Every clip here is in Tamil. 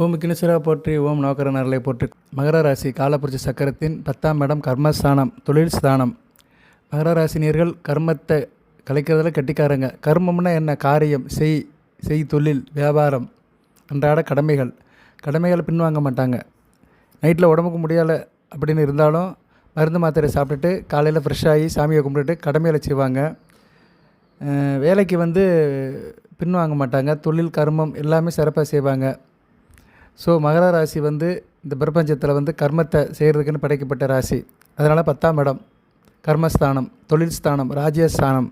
ஓம் விக்னேஸ்வரா போற்றி, ஓம் நவக்கர நரலை போற்றி. மகர ராசி காலப்புருஷ சக்கரத்தின் 10ஆம் இடம் கர்மஸ்தானம், தொழில் ஸ்தானம். மகர ராசினியர்கள் கர்மத்தை கலைக்கிறதுல கெட்டிக்காரங்க. கர்மம்னா என்ன? காரியம், செய் தொழில், வியாபாரம், அன்றாட கடமைகளை பின்வாங்க மாட்டாங்க. நைட்டில் உடம்புக்கு முடியலை அப்படின்னு இருந்தாலும் மருந்து மாத்திரை சாப்பிட்டுட்டு காலையில் ஃப்ரெஷ்ஷாகி சாமியை கும்பிட்டுட்டு கடமைகளை செய்வாங்க. வேலைக்கு பின்வாங்க மாட்டாங்க. தொழில், கர்மம் எல்லாமே சிறப்பாக செய்வாங்க. ஸோ மகர ராசி இந்த பிரபஞ்சத்தில் கர்மத்தை செய்கிறதுக்குன்னு படைக்கப்பட்ட ராசி. அதனால் 10ஆம் இடம் கர்மஸ்தானம், தொழில் ஸ்தானம், ராஜ்யஸ்தானம்.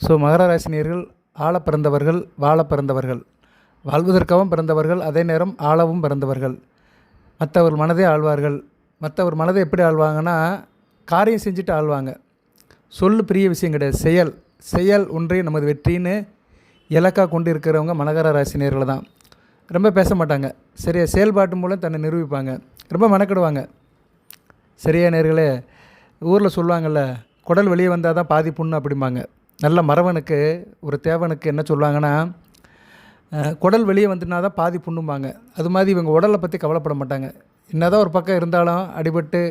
ஸோ மகர ராசினியர்கள் ஆள பிறந்தவர்கள், வாழ பிறந்தவர்கள், வாழ்வதற்காகவும் பிறந்தவர்கள், அதே நேரம் ஆளவும் பிறந்தவர்கள். மற்றவர் மனதை ஆழ்வார்கள். மற்றவர் மனதை எப்படி ஆழ்வாங்கன்னா, காரியம் செஞ்சுட்டு ஆழ்வாங்க. சொல்லு பெரிய விஷயம் கிடையாது, செயல் ஒன்றே நமது வெற்றின்னு இலக்காக கொண்டு இருக்கிறவங்க மகர ராசினியர்கள் தான். ரொம்ப பேச மாட்டாங்க, சரியா செயல்பாட்டு மூலம் தன்னை நிரூபிப்பாங்க. ரொம்ப மெனக்கிடுவாங்க. சரியா நேர்களே, ஊரில் சொல்லுவாங்கள்ல, குடல் வெளியே வந்தால் தான் பாதி புண்ணு அப்படிம்பாங்க. நல்ல மறவனுக்கு, ஒரு தேவனுக்கு என்ன சொல்லுவாங்கன்னா, குடல் வெளியே வந்துனா தான் பாதி புண்ணும்பாங்க. அது மாதிரி இவங்க உடலை பற்றி கவலைப்பட மாட்டாங்க. என்ன தான் ஒரு பக்கம் இருந்தாலும், அடிபட்டு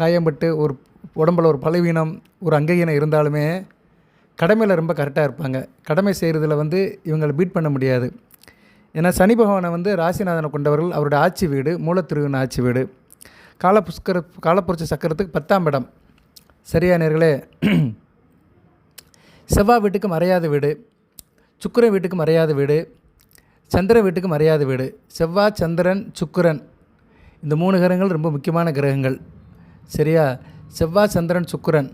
காயம்பட்டு ஒரு உடம்பில் ஒரு பலவீனம், ஒரு அங்கீனம் இருந்தாலுமே கடமையில் ரொம்ப கரெக்டாக இருப்பாங்க. கடமை செய்கிறதுல இவங்களை பீட் பண்ண முடியாது. ஏன்னா சனி பகவானை ராசிநாதனை கொண்டவர்கள். அவருடைய ஆட்சி வீடு மூலத்திருவின் ஆட்சி வீடு. காலப்புருஷ சக்கரத்துக்கு 10ஆம் இடம். சரியா நேர்களே, செவ்வாய் வீட்டுக்கு மறையாத வீடு, சுக்கிரன் வீட்டுக்கு மறையாத வீடு, சந்திரன் வீட்டுக்கு மறையாத வீடு. செவ்வாய், சந்திரன், சுக்கிரன் இந்த 3 கிரகங்கள் ரொம்ப முக்கியமான கிரகங்கள். சரியா, செவ்வாய், சந்திரன், சுக்கிரன்,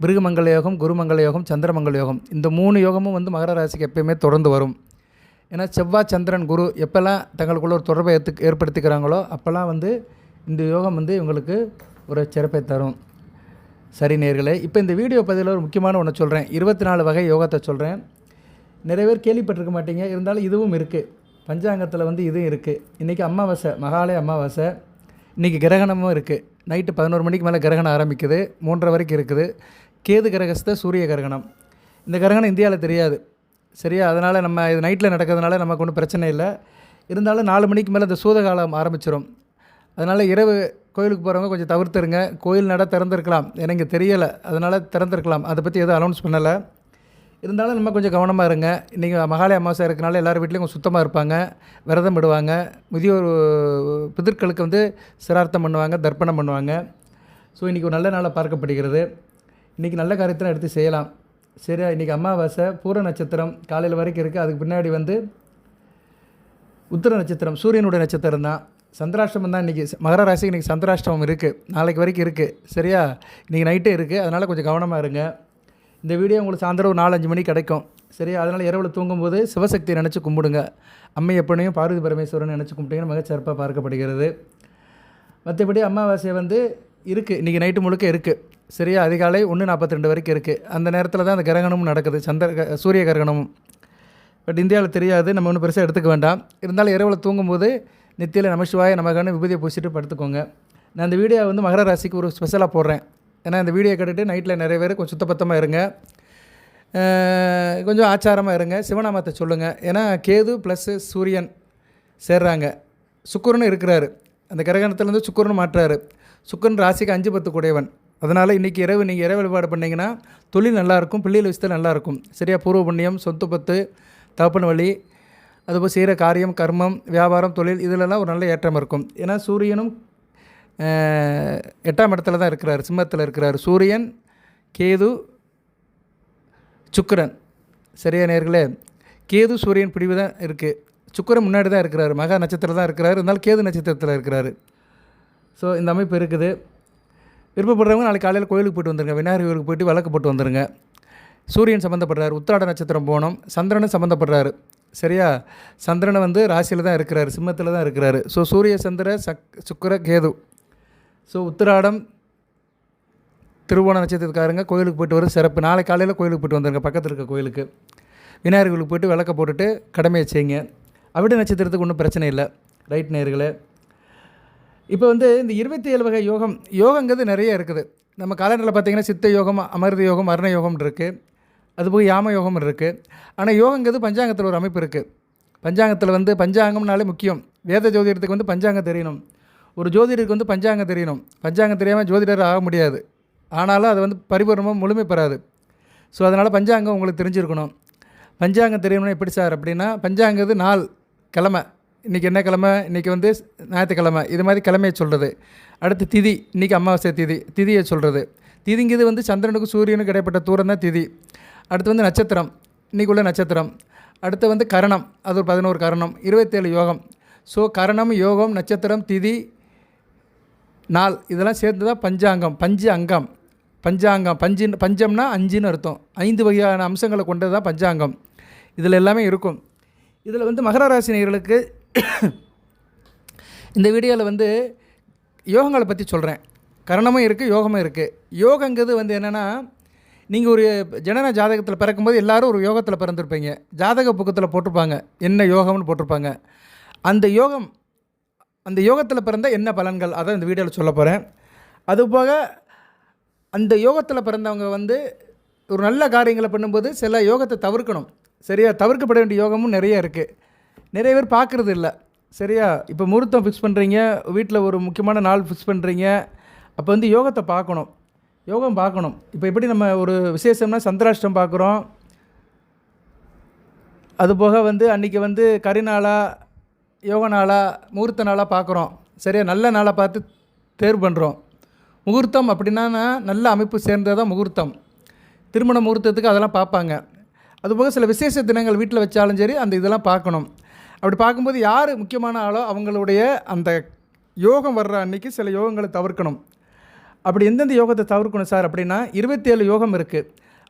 பிருகுமங்கல யோகம், குருமங்கல யோகம், சந்திரமங்கல யோகம். இந்த 3 யோகமும் மகர ராசிக்கு எப்பயுமே தொடர்ந்து வரும். ஏன்னா செவ்வாய், சந்திரன், குரு எப்போல்லாம் தங்களுக்குள்ள ஒரு தொடர்பை ஏற்படுத்திக்கிறாங்களோ அப்போல்லாம் இந்த யோகம் இவங்களுக்கு ஒரு சிறப்பை தரும். சரி நேர்களே, இப்போ இந்த வீடியோ பதிவில் ஒரு முக்கியமான ஒன்று சொல்கிறேன். 24 வகை யோகத்தை சொல்கிறேன். நிறைய பேர் கேள்விப்பட்டிருக்க மாட்டீங்க, இருந்தாலும் இதுவும் இருக்குது. பஞ்சாங்கத்தில் இதுவும் இருக்குது. இன்றைக்கி அமாவாசை, மகாலய அமாவாசை. இன்றைக்கி கிரகணமும் இருக்குது. நைட்டு 11 மணிக்கு மேலே கிரகணம் ஆரம்பிக்குது, 3:30 வரைக்கும் இருக்குது. கேது கிரகஸ்த சூரிய கிரகணம். இந்த கிரகணம் இந்தியாவில் தெரியாது. சரியா, அதனால் நம்ம இது நைட்டில் நடக்கிறதுனால நமக்கு ஒன்றும் பிரச்சனை இல்லை. இருந்தாலும் 4 மணிக்கு மேலே இந்த சூதகாலம் ஆரம்பிச்சிடும். அதனால் இரவு கோயிலுக்கு போகிறவங்க கொஞ்சம் தவிர்த்துருங்க. கோயில் நட திறந்துருக்கலாம், எனக்கு தெரியலை, அதனால் திறந்துருக்கலாம். அதை பற்றி எதுவும் அனௌன்ஸ் பண்ணலை. இருந்தாலும் நம்ம கொஞ்சம் கவனமாக இருங்க. இன்றைக்கி மகாலய அமாவாசை இருக்கனால எல்லார் வீட்லேயும் கொஞ்சம் சுத்தமாக இருப்பாங்க, விரதம் விடுவாங்க. முதியோர் பிதர்களுக்கு சிரார்த்தம் பண்ணுவாங்க, தர்ப்பணம் பண்ணுவாங்க. ஸோ இன்றைக்கி ஒரு நல்ல நாளாக பார்க்கப்படுகிறது. இன்றைக்கி நல்ல காரியத்தை எடுத்து செய்யலாம். சரியா, இன்றைக்கி அமாவாசை, பூர நட்சத்திரம் காலையில் வரைக்கும் இருக்குது. அதுக்கு பின்னாடி உத்திர நட்சத்திரம், சூரியனுடைய நட்சத்திரம் தான். சந்திராஷ்டமம் தான் இன்றைக்கி. மகர ராசிக்கு இன்றைக்கி சந்திராஷ்டமம் இருக்குது, நாளைக்கு வரைக்கும் இருக்குது. சரியா, இன்றைக்கி நைட்டே இருக்குது. அதனால் கொஞ்சம் கவனமாக இருங்க. இந்த வீடியோ உங்களுக்கு சாயந்தரம் 4-5 மணிக்கு கிடைக்கும். சரியா, அதனால் இரவில் தூங்கும்போது சிவசக்தியை நினச்சி கும்பிடுங்க. அம்மை எப்பனையும் பார்வதி பரமேஸ்வரன் நினச்சி கும்பிட்டீங்கன்னா மிக சிறப்பாக பார்க்கப்படுகிறது. மற்றபடி அமாவாசை இருக்குது, இன்றைக்கி நைட்டு முழுக்க இருக்குது. சரியா, அதிகாலை 1:42 வரைக்கும் இருக்குது. அந்த நேரத்தில் தான் அந்த கிரகணமும் நடக்குது, சூரிய கிரகணமும். பட் இந்தியாவில் தெரியாது, நம்ம ஒன்றும் பெருசாக எடுத்துக்க வேண்டாம். இருந்தாலும் இரவில் தூங்கும்போது நெத்தியில் நமசிவாய நமக்கான விபூதியை பூசிட்டு படுத்துக்கோங்க. நான் இந்த வீடியோ மகர ராசிக்கு ஒரு ஸ்பெஷலாக போடுறேன். ஏன்னா இந்த வீடியோ கேட்டுட்டு நைட்டில் நிறைய பேர் கொஞ்சம் சுத்தபத்தமாக இருங்க, கொஞ்சம் ஆச்சாரமாக இருங்க, சிவநாமத்தை சொல்லுங்கள். ஏன்னா கேது ப்ளஸ் சூரியன் சேர்றாங்க, சுக்கிரனும் இருக்கிறாரு. அந்த கிரகணத்துலேருந்து சுக்கிரனும் மாற்றுறாரு. சுக்கிரன் ராசிக்கு 5-10 கூடையவன். அதனால் இன்றைக்கி இரவு நீங்கள் இறை வழிபாடு பண்ணிங்கன்னா தொழில் நல்லாயிருக்கும், பிள்ளைகள் விஷயத்தில் நல்லாயிருக்கும். சரியா, பூர்வ புண்ணியம், சொத்து பத்து, தகப்பன் வழி, அதுபோல் செய்கிற காரியம், கர்மம், வியாபாரம், தொழில் இதிலெல்லாம் ஒரு நல்ல ஏற்றம் இருக்கும். ஏன்னா சூரியனும் 8ஆம் இடத்துல தான் இருக்கிறார், சிம்மத்தில் இருக்கிறார். சூரியன், கேது, சுக்கிரன். சரியா நேர்களே, கேது சூரியன் பிடிவு தான் இருக்குது. சுக்கிரன் முன்னாடி தான் இருக்கிறார், மகா நட்சத்திரம் தான் இருக்கிறார். இருந்தாலும் கேது நட்சத்திரத்தில் இருக்கிறார். ஸோ இந்த அமைப்பு இருக்குது. விருப்பப்படுறவங்க நாளைக்கு காலையில் கோயிலுக்கு போய்ட்டு வந்துடுங்க, விநாயகர் கோயிலுக்கு போய்ட்டு விளக்கு போட்டு வந்துடுங்க. சூரியன் சம்மந்தப்படுறாரு, உத்திராட நட்சத்திரம் போகணும். சந்திரனும் சம்மந்தப்படுறாரு. சரியா, சந்திரனை ராசியில் தான் இருக்கிறார், சிம்மத்தில் தான் இருக்கிறார். ஸோ சூரிய, சந்திர, சுக்கிர, கேது. ஸோ உத்திராடம், திருவோண நட்சத்திரக்காரங்க கோயிலுக்கு போய்ட்டு வர சிறப்பு. நாளை காலையில் கோயிலுக்கு போய்ட்டு வந்துடுங்க, பக்கத்தில் இருக்க கோயிலுக்கு. விநாயகர் கோயிலுக்கு போய்ட்டு விளக்க போட்டுட்டு கடமையை செய்யுங்க. அவிட்ட நட்சத்திரத்துக்கு ஒன்றும் பிரச்சனை இல்லை. ரைட் நேர்களே, இப்போ இந்த 27 வகை யோகங்கிறது நிறைய இருக்குது. நம்ம காலண்டரில் பார்த்திங்கன்னா சித்த யோகம், அமிர்த யோகம், அருண யோகம் இருக்குது. அதுபோக யாம யோகம் இருக்குது. ஆனால் யோகங்கிறது பஞ்சாங்கத்தில் ஒரு அமைப்பு இருக்குது. பஞ்சாங்கத்தில் பஞ்சாங்கம்னாலே முக்கியம். வேத ஜோதிடத்துக்கு வந்து பஞ்சாங்கம் தெரியணும். ஒரு ஜோதிடருக்கு வந்து பஞ்சாங்கம் தெரியணும். பஞ்சாங்கம் தெரியாமல் ஜோதிடர் ஆக முடியாது. ஆனாலும் அது வந்து பரிபூர்ணமாக முழுமை பெறாது. ஸோ அதனால் பஞ்சாங்கம் உங்களுக்கு தெரிஞ்சிருக்கணும். பஞ்சாங்கம் தெரியணும்னா எப்படி சார் அப்படின்னா, பஞ்சாங்கிறது நாள், கிழமை, இன்றைக்கி என்ன கிழமை, இன்றைக்கி வந்து ஞாயிற்றுக்கிழமை, இது மாதிரி கிழமையை சொல்கிறது. அடுத்து திதி, இன்றைக்கி அமாவாசை திதியை சொல்கிறது. திதிங்கிறது வந்து சந்திரனுக்கும் சூரியனுக்கும் இடைப்பட்ட தூரம் தான் திதி. அடுத்து வந்து நட்சத்திரம், இன்றைக்கி உள்ள நட்சத்திரம். அடுத்து வந்து கரணம், அது ஒரு 11 கரணம், 27 யோகம். ஸோ கரணம், யோகம், நட்சத்திரம், திதி, நாள் இதெல்லாம் சேர்ந்து தான் பஞ்சாங்கம். பஞ்சாங்கம் பஞ்சம்னா 5ன்னு அர்த்தம். 5 வகையான அம்சங்களை கொண்டது தான் பஞ்சாங்கம். இதில் எல்லாமே இருக்கும். இதில் வந்து மகர ராசி நேயர்களுக்கு இந்த வீடியோவில் வந்து யோகங்களை பற்றி சொல்கிறேன். கரணமும் இருக்குது, யோகமும் இருக்குது. யோகங்கிறது வந்து என்னென்னா, நீங்கள் ஒரு ஜனன ஜாதகத்தில் பிறக்கும்போது எல்லோரும் ஒரு யோகத்தில் பிறந்திருப்பீங்க. ஜாதக புக்கத்தில் போட்டிருப்பாங்க என்ன யோகம்னு போட்டிருப்பாங்க. அந்த யோகத்தில் பிறந்த என்ன பலன்கள், அதை இந்த வீடியோவில் சொல்ல போகிறேன். அதுபோக அந்த யோகத்தில் பிறந்தவங்க வந்து ஒரு நல்ல காரியங்களை பண்ணும்போது சில யோகத்தை தவிர்க்கணும். சரியா? தவிர்க்கப்பட வேண்டிய யோகமும் நிறைய இருக்குது. நிறைய பேர் பார்க்குறது இல்லை. சரியா? இப்போ முகூர்த்தம் ஃபிக்ஸ் பண்ணுறீங்க, வீட்டில் ஒரு முக்கியமான நாள் ஃபிக்ஸ் பண்ணுறீங்க, அப்போ வந்து யோகத்தை பார்க்கணும். யோகம் பார்க்கணும். இப்போ எப்படி நம்ம ஒரு விசேஷம்னா சந்திராஷ்டம் பார்க்குறோம். அதுபோக வந்து அன்றைக்கி வந்து கரிநாளாக, யோக நாளாக, முகூர்த்த நாளாக பார்க்குறோம். சரியா? நல்ல நாளாக பார்த்து தேர்வு பண்ணுறோம். முகூர்த்தம் அப்படின்னா நல்ல அமைப்பு சேர்ந்ததான் முகூர்த்தம். திருமண முகூர்த்தத்துக்கு அதெல்லாம் பார்ப்பாங்க. அதுபோக சில விசேஷ தினங்கள் வீட்டில் வச்சாலும் சரி அந்த இதெல்லாம் பார்க்கணும். அப்படி பார்க்கும்போது யார் முக்கியமான ஆளோ அவங்களுடைய அந்த யோகம் வர்ற அன்றைக்கி சில யோகங்களை தவிர்க்கணும். அப்படி எந்தெந்த யோகத்தை தவிர்க்கணும் சார் அப்படின்னா, 27 யோகம் இருக்குது.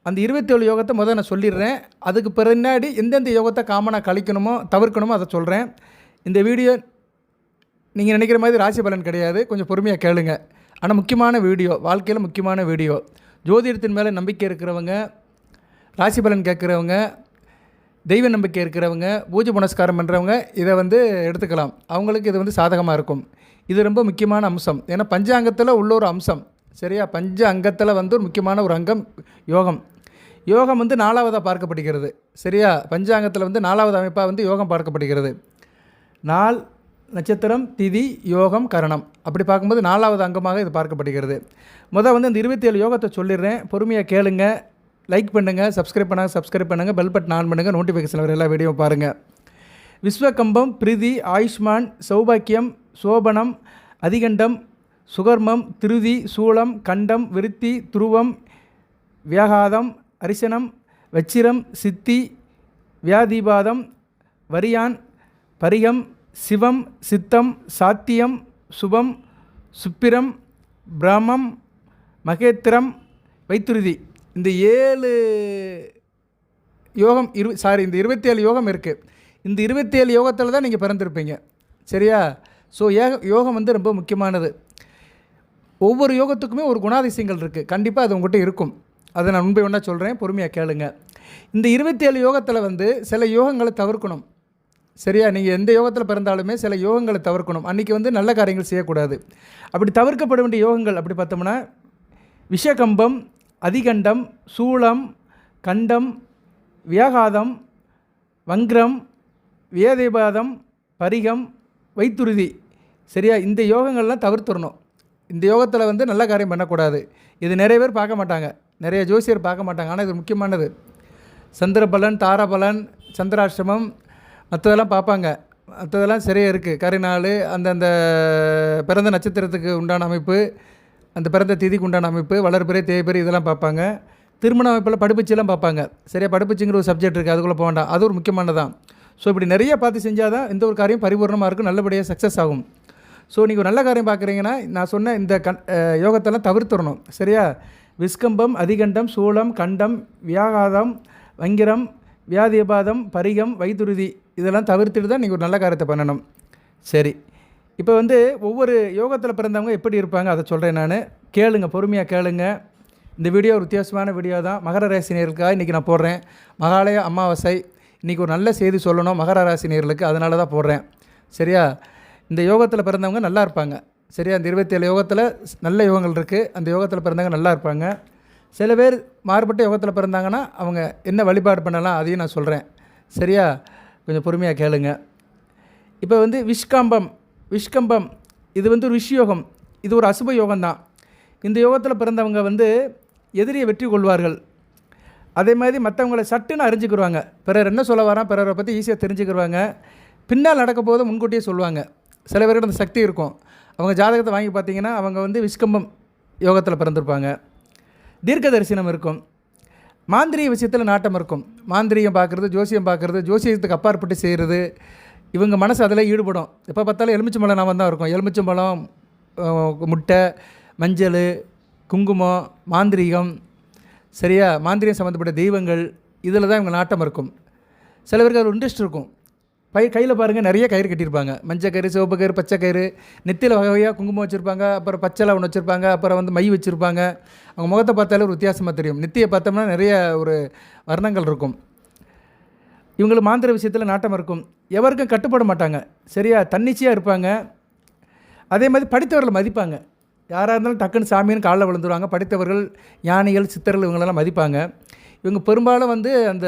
அந்த 27 யோகத்தை முதல் நான் சொல்லிடுறேன். அதுக்கு பின்னாடி எந்தெந்த யோகத்தை காமனாக கழிக்கணுமோ தவிர்க்கணுமோ அதை சொல்கிறேன். இந்த வீடியோ நீங்கள் நினைக்கிற மாதிரி ராசி பலன் கிடையாது. கொஞ்சம் பொறுமையாக கேளுங்க. ஆனால் முக்கியமான வீடியோ, வாழ்க்கையில் முக்கியமான வீடியோ. ஜோதிடத்தின் மேலே நம்பிக்கை இருக்கிறவங்க, ராசி பலன் கேட்குறவங்க, தெய்வ நம்பிக்கை இருக்கிறவங்க, பூஜை புனஸ்காரம் பண்ணுறவங்க இதை வந்து எடுத்துக்கலாம். அவங்களுக்கு இது வந்து சாதகமாக இருக்கும். இது ரொம்ப முக்கியமான அம்சம். ஏன்னா பஞ்சாங்கத்தில் உள்ள ஒரு அம்சம். சரியா? பஞ்ச அங்கத்தில் வந்து ஒரு முக்கியமான ஒரு அங்கம் யோகம். யோகம் வந்து 4வதாக பார்க்கப்படுகிறது. சரியா? பஞ்சாங்கத்தில் வந்து 4வது அமைப்பாக வந்து யோகம் பார்க்கப்படுகிறது. நாள், நட்சத்திரம், திதி, யோகம், கரணம். அப்படி பார்க்கும்போது 4வது அங்கமாக இது பார்க்கப்படுகிறது. முதல் வந்து இந்த 27 யோகத்தை சொல்லிடுறேன். பொறுமையாக கேளுங்க. லைக் பண்ணுங்கள், சப்ஸ்கிரைப் பண்ணுங்கள், பெல் பட்டன் ஆன் பண்ணுங்கள், நோட்டிஃபிகேஷன் வர எல்லா வீடியோவும் பாருங்கள். விஸ்வகம்பம், பிரிதி, ஆயுஷ்மான், சௌபாக்கியம், சோபனம், அதிகண்டம், சுகர்மம், திருதி, சூலம், கண்டம், விருத்தி, துருவம், வியாகாதம், அரிசனம், வச்சிரம், சித்தி, வியாதிபாதம், வரியான், பரிகம், சிவம், சித்தம், சாத்தியம், சுபம், சுப்பிரம், பிராமம், மகேத்திரம், வைத்துருதி. இந்த 7 யோகம் இந்த 27 யோகம் இருக்குது. இந்த 27 யோகத்தில் தான் நீங்கள் பிறந்திருப்பீங்க. சரியா? ஸோ யோகம் வந்து ரொம்ப முக்கியமானது. ஒவ்வொரு யோகத்துக்குமே ஒரு குணாதிசயங்கள் இருக்குது. கண்டிப்பாக அது உங்கள்கிட்ட இருக்கும். அதை நான் முன்பே ஒன்றா சொல்கிறேன், பொறுமையாக கேளுங்க. இந்த 27 யோகத்தில் வந்து சில யோகங்களை தவிர்க்கணும். சரியா? நீங்கள் எந்த யோகத்தில் பிறந்தாலுமே சில யோகங்களை தவிர்க்கணும். அன்றைக்கி வந்து நல்ல காரியங்கள் செய்யக்கூடாது. அப்படி தவிர்க்கப்பட வேண்டிய யோகங்கள் அப்படி பார்த்தோம்னா, விஷகம்பம், அதிகண்டம், சூலம், கண்டம், வியாகாதம், வங்க்ரம், வியாதிபாதம், பரிகம், வைத்துருதி. சரியா? இந்த யோகங்கள்லாம் தவிர்த்துடணும். இந்த யோகத்தில் வந்து நல்ல காரியம் பண்ணக்கூடாது. இது நிறைய பேர் பார்க்க மாட்டாங்க, நிறைய ஜோசியர் பார்க்க மாட்டாங்க. ஆனால் இது முக்கியமானது. சந்திரபலன், தாராபலன், சந்திராஷ்டமம் மற்றதெல்லாம் பார்ப்பாங்க. மற்றதெல்லாம் சரியாக இருக்குது. கரிநாள், அந்தந்த பிறந்த நட்சத்திரத்துக்கு உண்டான அமைப்பு, அந்த பிறந்த திதிக்கு உண்டான அமைப்பு, வளர்பிறை, தேய்பிறை இதெல்லாம் பார்ப்பாங்க. திருமண அமைப்பில் படுப்பச்சிலாம் பார்ப்பாங்க. சரியா? படுப்பச்சிங்கிற ஒரு சப்ஜெக்ட் இருக்குது, அதுக்குள்ளே போக வேண்டாம். அது ஒரு முக்கியமானதான். ஸோ இப்படி நிறைய பார்த்து செஞ்சால் தான் எந்த ஒரு காரியம் பரிபூர்ணமாக இருக்கும், நல்லபடியாக சக்ஸஸ் ஆகும். ஸோ நீங்கள் நல்ல காரியம் பார்க்குறீங்கன்னா நான் சொன்ன இந்த யோகத்தெல்லாம் தவிர்த்துடணும். சரியா? விஸ்கம்பம், அதிகண்டம், சூலம், கண்டம், வியாகாதம், வங்கிரம், வியாதிபாதம், பரிகம், வைத்துருதி இதெல்லாம் தவிர்த்துட்டு தான் நீங்கள் ஒரு நல்ல காரியத்தை பண்ணணும். சரி, இப்போ வந்து ஒவ்வொரு யோகத்தில் பிறந்தவங்க எப்படி இருப்பாங்க அதை சொல்கிறேன் நான். கேளுங்க, பொறுமையாக கேளுங்க. இந்த வீடியோ ஒரு வித்தியாசமான வீடியோ தான். மகர ராசி நேயர்களுக்காக இன்றைக்கி நான் போடுறேன். மகாலய அமாவாசை, இன்றைக்கி ஒரு நல்ல செய்தி சொல்லணும் மகர ராசி நேயர்களுக்கு, அதனால தான் போடுறேன். சரியா? இந்த யோகத்தில் பிறந்தவங்க நல்லா இருப்பாங்க. சரியா? இந்த 27 யோகத்தில் நல்ல யோகங்கள் இருக்குது. அந்த யோகத்தில் பிறந்தவங்க நல்லா இருப்பாங்க. சில பேர் மாறுபட்ட யோகத்தில் பிறந்தாங்கன்னா அவங்க என்ன வழிபாடு பண்ணலாம் அதையும் நான் சொல்கிறேன். சரியா? கொஞ்சம் பொறுமையாக கேளுங்க. இப்போ வந்து விஷ்கம்பம் இது வந்து ஒரு விஷயோகம், இது ஒரு அசுப யோகம்தான். இந்த யோகத்தில் பிறந்தவங்க வந்து எதிரியை வெற்றி கொள்வார்கள். அதே மாதிரி மற்றவங்களை சட்டுன்னு அறிஞ்சிக்கிடுவாங்க. பிறர் என்ன சொல்ல வரான் பிறரை பற்றி ஈஸியாக தெரிஞ்சுக்கிடுவாங்க. பின்னால் நடக்க போதும் முன்கூட்டியே சொல்லுவாங்க. சில பேருக்கு அந்த சக்தி இருக்கும். அவங்க ஜாதகத்தை வாங்கி பார்த்தீங்கன்னா அவங்க வந்து விஷ்கம்பம் யோகத்தில் பிறந்திருப்பாங்க. தீர்க்க தரிசனம் இருக்கும். மாந்திரிக விஷயத்தில் நாட்டம் இருக்கும். மாந்திரிகம் பார்க்குறது, ஜோசியம் பார்க்குறது, ஜோசியத்துக்கு அப்பாற்பட்டு செய்கிறது, இவங்க மனசு அதில் ஈடுபடும். எப்போ பார்த்தாலும் எலுமிச்சம்பழம் நாம தான் இருக்கும். எலுமிச்சம்பழம், முட்டை, மஞ்சள், குங்குமம், மாந்திரீகம், சரியா, மாந்திரிகம் சம்மந்தப்பட்ட தெய்வங்கள், இதில் தான் இவங்க நாட்டம் இருக்கும். சில பேருக்கு அது இன்ட்ரெஸ்ட் இருக்கும். கையில் பாருங்கள் நிறைய கயிறு கட்டியிருப்பாங்க. மஞ்சள் கயிறு, சிவப்பு கயிறு, பச்சை கயிறு, நெத்தியில் வகை வகையாக குங்குமம் வச்சுருப்பாங்க. அப்புறம் பச்சைலாம் ஒன்று வச்சுருப்பாங்க. அப்புறம் வந்து மை வச்சுருப்பாங்க. அவங்க முகத்தை பார்த்தாலே ஒரு வித்தியாசமாக தெரியும். நெத்தியை பார்த்தோம்னா நிறைய ஒரு வர்ணங்கள் இருக்கும். இவங்களுக்கு மாந்திர விஷயத்தில் நாட்டம் இருக்கும். எவருக்கும் கட்டுப்பட மாட்டாங்க. சரியா, தன்னிச்சையாக இருப்பாங்க. அதே மாதிரி படித்தவர்களை மதிப்பாங்க. யாராக இருந்தாலும் டக்குன்னு சாமின்னு காலில் விழுந்துருவாங்க. படித்தவர்கள், ஞானிகள், சித்தர்கள் இவங்களெல்லாம் மதிப்பாங்க. இவங்க பெரும்பாலும் வந்து அந்த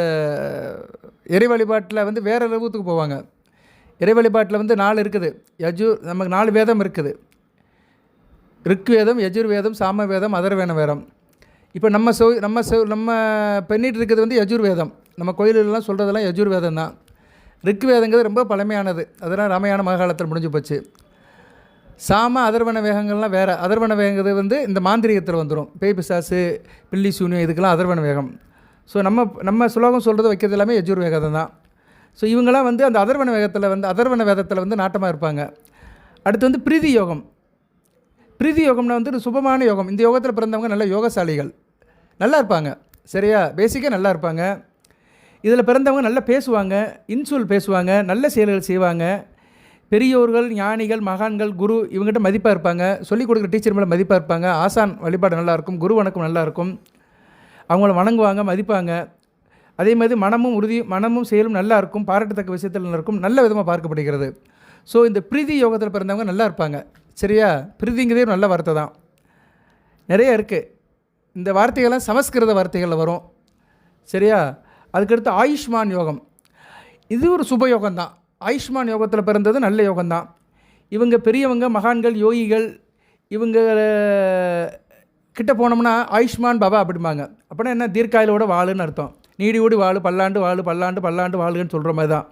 இறை வழிபாட்டில் வந்து வேறு ரூபத்துக்கு போவாங்க. இறை வழிபாட்டில் வந்து 4 இருக்குது. நமக்கு 4 வேதம் இருக்குது. ரிக்வேதம், யஜுர்வேதம், சாமவேதம், அதர்வேன வேதம். இப்போ நம்ம பண்ணிகிட்டு இருக்கிறது வந்து யஜுர்வேதம். நம்ம கோயிலெலாம் சொல்கிறதெல்லாம் யஜுர்வேதம் தான். ரிக்வேதங்கிறது ரொம்ப பழமையானது. அதெல்லாம் ராமாயண மகாகாலத்தில் முடிஞ்சு போச்சு. சாம அதர்வன வேகங்கள்லாம் வேறு. அதர்வன வேகங்கிறது வந்து இந்த மாந்திரிகத்தில் வந்துடும். பேய் பிசாசு, பில்லி சூனியம், இதுக்கெல்லாம் அதர்வன வேகம். ஸோ நம்ம சுலோகம் சொல்கிறது வைக்கிறது எல்லாமே யஜுர்வேதம் தான். ஸோ இவங்களாம் வந்து அந்த அதர்வன வேதத்தில் வந்து நாட்டமாக இருப்பாங்க. அடுத்து வந்து பிரீதி யோகம். பிரீதி யோகம்னா வந்து ஒரு சுபமான யோகம். இந்த யோகத்தில் பிறந்தவங்க நல்ல யோகசாலிகள், நல்லா இருப்பாங்க. சரியா, பேசிக்காக நல்லா இருப்பாங்க. இதில் பிறந்தவங்க நல்லா பேசுவாங்க, இன்சொல் பேசுவாங்க, நல்ல செயல்கள் செய்வாங்க. பெரியோர்கள், ஞானிகள், மகான்கள், குரு இவங்ககிட்ட மதிப்பாக இருப்பாங்க. சொல்லிக் கொடுக்குற டீச்சர் மேலே மதிப்பாக இருப்பாங்க. ஆசான் வழிபாடு நல்லாயிருக்கும். குரு வணக்கம் நல்லாயிருக்கும். அவங்கள வணங்குவாங்க, மதிப்பாங்க. அதே மாதிரி மனமும் செயலும் நல்லா இருக்கும். பாராட்டத்தக்க விஷயத்தில் நல்லா இருக்கும். நல்ல விதமாக பார்க்கப்படுகிறது. ஸோ இந்த பிரீதி யோகத்தில் பிறந்தவங்க நல்லா இருப்பாங்க. சரியா, பிரீதிங்கிறதே நல்ல வார்த்தை தான். நிறைய இருக்குது. இந்த வார்த்தைகள்லாம் சமஸ்கிருத வார்த்தைகளில் வரும். சரியா, அதுக்கடுத்து ஆயுஷ்மான் யோகம். இது ஒரு சுப யோகம்தான். ஆயுஷ்மான் யோகத்தில் பிறந்தது நல்ல யோகம்தான். இவங்க பெரியவங்க, மகான்கள், யோகிகள், இவங்க கிட்ட போனோம்னா ஆயுஷ்மான் பாபா அப்படிம்பாங்க. அப்படின்னா என்ன, தீர்க்காயிலோட வாழுன்னு அர்த்தம். நீடியோடு வாழு, பல்லாண்டு வாழுன்னு சொல்கிற மாதிரி தான்.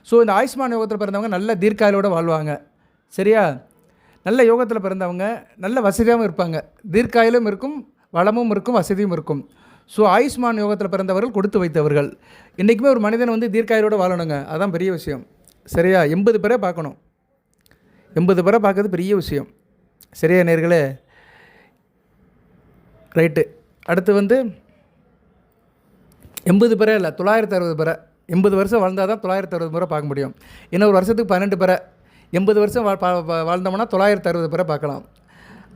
ஸோ இந்த ஆயுஷ்மான் யோகத்தில் பிறந்தவங்க நல்ல தீர்க்காயிலோடு வாழ்வாங்க. சரியா, நல்ல யோகத்தில் பிறந்தவங்க நல்ல வசதியாகவும் இருப்பாங்க. தீர்க்காயிலும் இருக்கும், வளமும் இருக்கும், வசதியும் இருக்கும். ஸோ ஆயுஷ்மான் யோகத்தில் பிறந்தவர்கள் கொடுத்து வைத்தவர்கள். இன்றைக்குமே ஒரு மனிதன் வந்து தீர்க்காயிலோடு வாழணுங்க. அதுதான் பெரிய விஷயம். சரியா, 80 பேரை பார்க்கணும். 80 பேரை பார்க்கறது பெரிய விஷயம். சரியா நேர்களே, ரைட்டு. அடுத்து வந்து 80 பேரை இல்லை, 960 பேரை. 80 வருஷம் வாழ்ந்தால் தான் 960 பேரை பார்க்க முடியும். இன்னும் ஒரு வருஷத்துக்கு 12 பேரை. 80 வருஷம் வாழ்ந்தோம்னா 960 பேரை பார்க்கலாம்.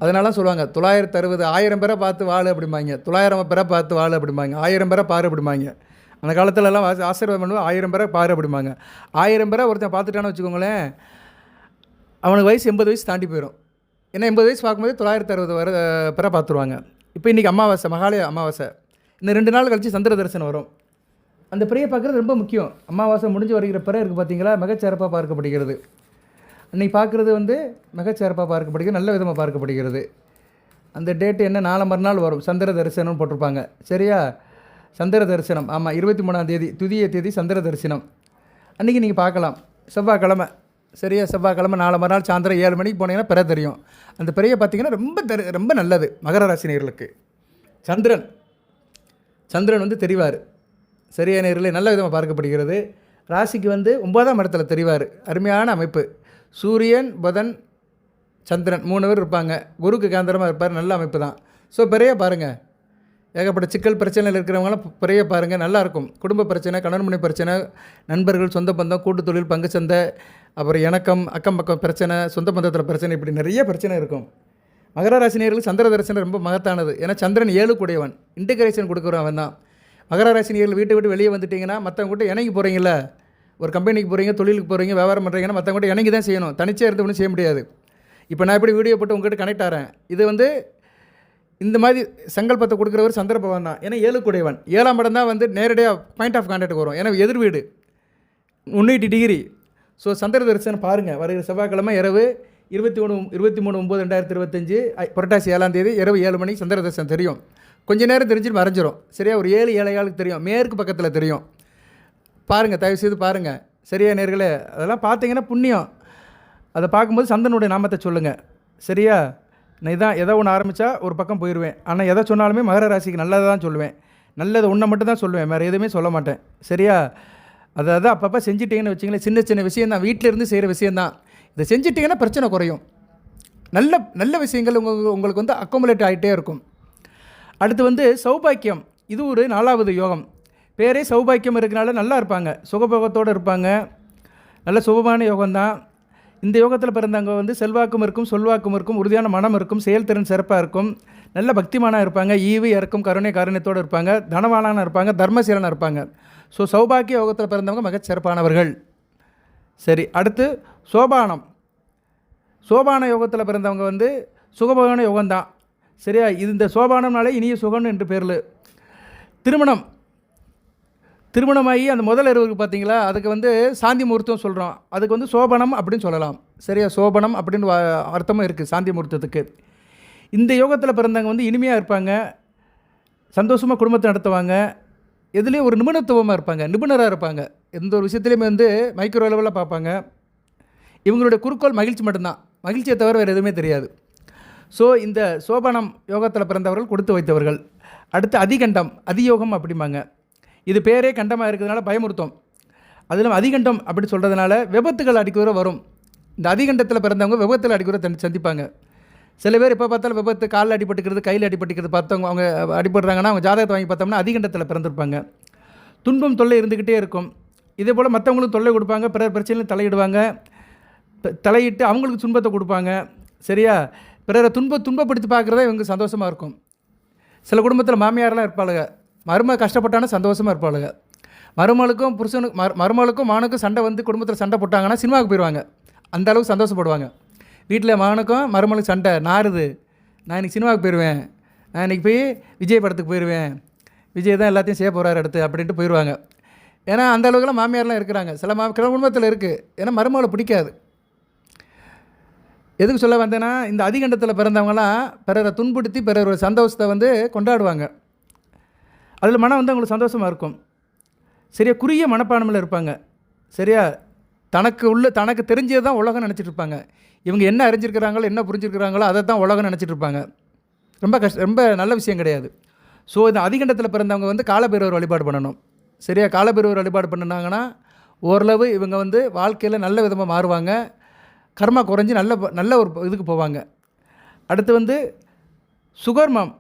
அதனால சொல்லுவாங்க 960, 1000 பேரை பார்த்து வாழு அப்படிம்பாங்க. 900 பேரை பார்த்து வாழு அப்படிம்பாங்க. 1000 பேரை பாரு அப்படிம்பாங்க. அந்த காலத்துலலாம் ஆசீர்வாதம் பண்ணுவோம். 1000 பேரை பாரு அப்படிம்பாங்க. 1000 பேரை ஒருத்தன் பார்த்துட்டான்னு வச்சுக்கோங்களேன், அவனுக்கு வயசு 80 வயசு தாண்டி போயிடும். ஏன்னா 80 வயசு பார்க்கும்போது 960 பேரை பார்த்துருவாங்க. இப்போ இன்றைக்கி அமாவாசை, மகாலய அமாவாசை. இன்னும் 2 நாள் கழித்து சந்திர தரிசனம் வரும். அந்த பிறையை பார்க்குறது ரொம்ப முக்கியம். அமாவாசை முடிஞ்சு வருகிற பிறை இருக்குது பார்த்தீங்களா, மிகச்சிறப்பாக பார்க்கப்படுகிறது. அன்றைக்கி பார்க்குறது வந்து மிகச்சிறப்பாக பார்க்கப்படுகிறது, நல்ல விதமாக பார்க்கப்படுகிறது. அந்த டேட்டு என்ன, நாளை மறுநாள் வரும். சந்திர தரிசனம்னு போட்டிருப்பாங்க. சரியா, சந்திர தரிசனம். ஆமாம், 23ஆம் தேதி துதிய தேதி சந்திர தரிசனம். அன்றைக்கி நீங்கள் பார்க்கலாம். செவ்வாய்க்கிழமை. சரியா, செவ்வாய்க்கிழமை நாளை மறுநாள் சாயந்தரம் 7 மணிக்கு போனீங்கன்னா பிறை தெரியும். அந்த பிறையை பார்த்திங்கன்னா ரொம்ப நல்லது மகர ராசினியர்களுக்கு. சந்திரன் வந்து தெரிவார். சரியா நேர்களே, நல்ல விதமாக பார்க்கப்படுகிறது. ராசிக்கு வந்து 9ஆம் இடத்துல தெரிவார். அருமையான அமைப்பு. சூரியன், புதன், சந்திரன் 3 பேர் இருப்பாங்க. குருக்கு கேந்திரமாக இருப்பார். நல்ல அமைப்பு தான். ஸோ பிறைய பாருங்கள். ஏகப்பட்ட சிக்கல் பிரச்சனையில் இருக்கிறவங்களாம் பிறைய பாருங்கள், நல்லாயிருக்கும். குடும்ப பிரச்சனை, கணவன் மனைவி பிரச்சனை, நண்பர்கள், சொந்த பந்தம், கூட்டு தொழில், பங்கு சந்தை, அப்புறம் இணக்கம், அக்கம் பக்கம் பிரச்சனை, சொந்த பந்தத்தில் பிரச்சனை, இப்படி நிறைய பிரச்சனை இருக்கும். மகர ராசினியர்களுக்கு சந்திர தரிசனம் ரொம்ப மகத்தானது. ஏன்னா சந்திரன் 7 கூடியவன், இன்டிகிரேஷன் கொடுக்குறவன் தான். மகர ராசினியர்கள் வீட்டை விட்டு வெளியே வந்துட்டிங்கன்னா மற்றவங்க கூட இணங்கி போகிறீங்களா, ஒரு கம்பெனிக்கு போகிறீங்க, தொழிலுக்கு போகிறீங்க, வியாபாரம் பண்ணுறீங்கன்னா மற்றவங்க கூட இணங்கி தான் செய்யணும். தனிச்சே இருந்து ஒன்றும் செய்ய முடியாது. இப்போ நான் எப்படி வீடியோ போட்டு உங்கள்கிட்ட கனெக்ட் ஆகிறேன், இது வந்து இந்த மாதிரி சங்கல்பத்தை கொடுக்குறவர் சந்திர பகவான் தான். ஏன்னா 7 கூடியவன். 7ஆம் இடம் தான் வந்து நேரடியாக பாயிண்ட் ஆஃப் கான்டாக்ட் வரும். ஏன்னா எதிர் வீடு 180 டிகிரி. ஸோ சந்திர தரிசனம் பாருங்கள், வருகிற செவ்வாய்க்கிழமை இரவு 23/9/2025 புரட்டாசி 7ஆம் தேதி இரவு 7 மணி சந்திர தரிசனம் தெரியும். கொஞ்ச நேரம் தெரிஞ்சுட்டு மறைஞ்சிரும். சரியா, ஒரு 7-7:15 தெரியும், மேற்கு பக்கத்தில் தெரியும். பாருங்கள், தயவுசெய்து பாருங்கள். சரியா நேர்களே, அதெல்லாம் பார்த்தீங்கன்னா புண்ணியம். அதை பார்க்கும்போது சந்தனுடைய நாமத்தை சொல்லுங்கள். சரியா, நான் இதான் எதை ஒன்று ஆரம்பித்தா ஒரு பக்கம் போயிடுவேன். ஆனால் எதை சொன்னாலுமே மகர ராசிக்கு நல்லதை தான் சொல்லுவேன். நல்லது ஒன்றை மட்டும் தான் சொல்லுவேன், வேறு எதுவுமே சொல்ல மாட்டேன். சரியா, அதாவது அப்பப்போ செஞ்சிட்டிங்கன்னு வச்சிங்களேன், சின்ன சின்ன விஷயம் தான், வீட்டில் இருந்து செய்கிற விஷயந்தான். இதை செஞ்சிட்டிங்கன்னா பிரச்சனை குறையும். நல்ல நல்ல விஷயங்கள் உங்களுக்கு வந்து அக்குமுலேட் ஆகிட்டே இருக்கும். அடுத்து வந்து சௌபாக்கியம். இது ஒரு 4வது யோகம். பேரே சௌபாக்கியம் இருக்கிறனால நல்லா இருப்பாங்க, சுகபோகத்தோடு இருப்பாங்க. நல்ல சுபமான யோகம்தான். இந்த யோகத்தில் பிறந்தவங்க வந்து செல்வாக்கும் இருக்கும், சொல்வாக்கும் இருக்கும், உறுதியான மனம் இருக்கும், செயல்திறன் சிறப்பாக இருக்கும், நல்ல பக்திமானாக இருப்பாங்க, ஈவு இறக்கும் கருணை காரணியத்தோடு இருப்பாங்க, தனவானாக இருப்பாங்க, தர்மசீலனாக இருப்பாங்க. ஸோ சௌபாக்கிய யோகத்தில் பிறந்தவங்க மிகச் சிறப்பானவர்கள். சரி, அடுத்து சோபானம். சோபான யோகத்தில் பிறந்தவங்க வந்து சுகபோகமான யோகம்தான். சரியா, இது இந்த சோபானம்னாலே இனிய சுகம் என்று பேரில். திருமணமாகி அந்த முதல் இரவுக்கு பார்த்தீங்களா, அதுக்கு வந்து சாந்தி முகூர்த்தம் சொல்கிறோம். அதுக்கு வந்து சோபனம் அப்படின்னு சொல்லலாம். சரியா, சோபனம் அப்படின்னு அர்த்தமும் இருக்குது சாந்தி முகூர்த்தத்துக்கு. இந்த யோகத்தில் பிறந்தவங்க வந்து இனிமையாக இருப்பாங்க, சந்தோஷமாக குடும்பத்தை நடத்துவாங்க, எதுலேயும் ஒரு நிபுணத்துவமாக இருப்பாங்க, நிபுணராக இருப்பாங்க. எந்த ஒரு விஷயத்துலையுமே வந்து மைக்ரோ அளவில் பார்ப்பாங்க. இவங்களுடைய குறிக்கோள் மகிழ்ச்சி மட்டும்தான், மகிழ்ச்சியை தவிர வேறு எதுவுமே தெரியாது. ஸோ இந்த சோபனம் யோகத்தில் பிறந்தவர்கள் கொடுத்து வைத்தவர்கள். அடுத்து அதிகண்டம், அதியோகம் அப்படிம்பாங்க. இது பேரே கண்டமாக இருக்கிறதுனால பயமுறுத்தும். அதில் அதிகண்டம் அப்படி சொல்கிறதுனால விபத்துகள் அடிக்கடி வரும். இந்த அதிகண்டத்தில் பிறந்தவங்க விபத்தில் அடிக்கடி சந்திப்பாங்க. சில பேர் எப்போ பார்த்தாலும் விபத்து, காலில் அடிபட்டுக்கிறது, கையில் அடிபட்டுக்கிறது பார்த்தவங்க, அவங்க அடிபடுறாங்கன்னா அவங்க ஜாதகத்தை வாங்கி பார்த்தோம்னா அதிகண்டத்தில் பிறந்திருப்பாங்க. துன்பம் தொல்லை இருந்துக்கிட்டே இருக்கும். இதே போல் மற்றவங்களும் தொல்லை கொடுப்பாங்க, பிறர் பிரச்சனையும் தலையிடுவாங்க, தலையிட்டு அவங்களுக்கு துன்பத்தை கொடுப்பாங்க. சரியா, பிறரை துன்பப்படுத்தி பார்க்குறதா இவங்க சந்தோஷமாக இருக்கும். சில குடும்பத்தில் மாமியாரெலாம் இருப்பாளுங்க, மருமக கஷ்டப்பட்டாலும் சந்தோஷமாக இருப்பாளுங்க. மருமகளுக்கும் மருமகளுக்கும் மானுக்கும் சண்டை வந்து குடும்பத்தில் சண்டை போட்டாங்கன்னா சினிமாவுக்கு போயிடுவாங்க, அந்த அளவுக்கு சந்தோஷப்படுவாங்க. வீட்டில் மகனுக்கும் மருமகளுக்கு சண்டை நாறுது, நான் இன்றைக்கி சினிமாவுக்கு போயிடுவேன், நான் இன்றைக்கி போய் விஜய் படத்துக்கு போயிடுவேன், விஜய் தான் எல்லாத்தையும் செய்ய போகிறாரு அடுத்து அப்படின்ட்டு போயிடுவாங்க. ஏன்னா அந்த அளவுக்குலாம் மாமியார்லாம் இருக்கிறாங்க, சில குடும்பத்தில் இருக்குது. ஏன்னா மருமகளை பிடிக்காது. எதுக்கு சொல்ல வந்தேன்னா, இந்த அதிகண்டத்தில் பிறந்தவங்களாம் பிறரை துன்புறுத்தி பிறர் சந்தோஷத்தை வந்து கொண்டாடுவாங்க. அதில் மனம் வந்து அவங்களுக்கு சந்தோஷமாக இருக்கும். சரியா, குறுகிய மனப்பான்மையில் இருப்பாங்க. சரியா, தனக்கு தெரிஞ்சது தான் உலகம் நினச்சிட்டு இருப்பாங்க. இவங்க என்ன அறிஞ்சிருக்கிறாங்களோ என்ன புரிஞ்சிருக்கிறாங்களோ அதை தான் உலகம் நினச்சிட்டு இருப்பாங்க. ரொம்ப நல்ல விஷயம் கிடையாது. ஸோ இந்த அதிகண்டத்தில் பிறந்தவங்க வந்து காலபைரவர் வழிபாடு பண்ணணும். சரியா, காலபைரவர் வழிபாடு பண்ணினாங்கன்னா ஓரளவு இவங்க வந்து வாழ்க்கையில் நல்ல விதமாக மாறுவாங்க, கர்மா குறைஞ்சி நல்ல ஒரு இதுக்கு போவாங்க. அடுத்து வந்து சுகர்மம்.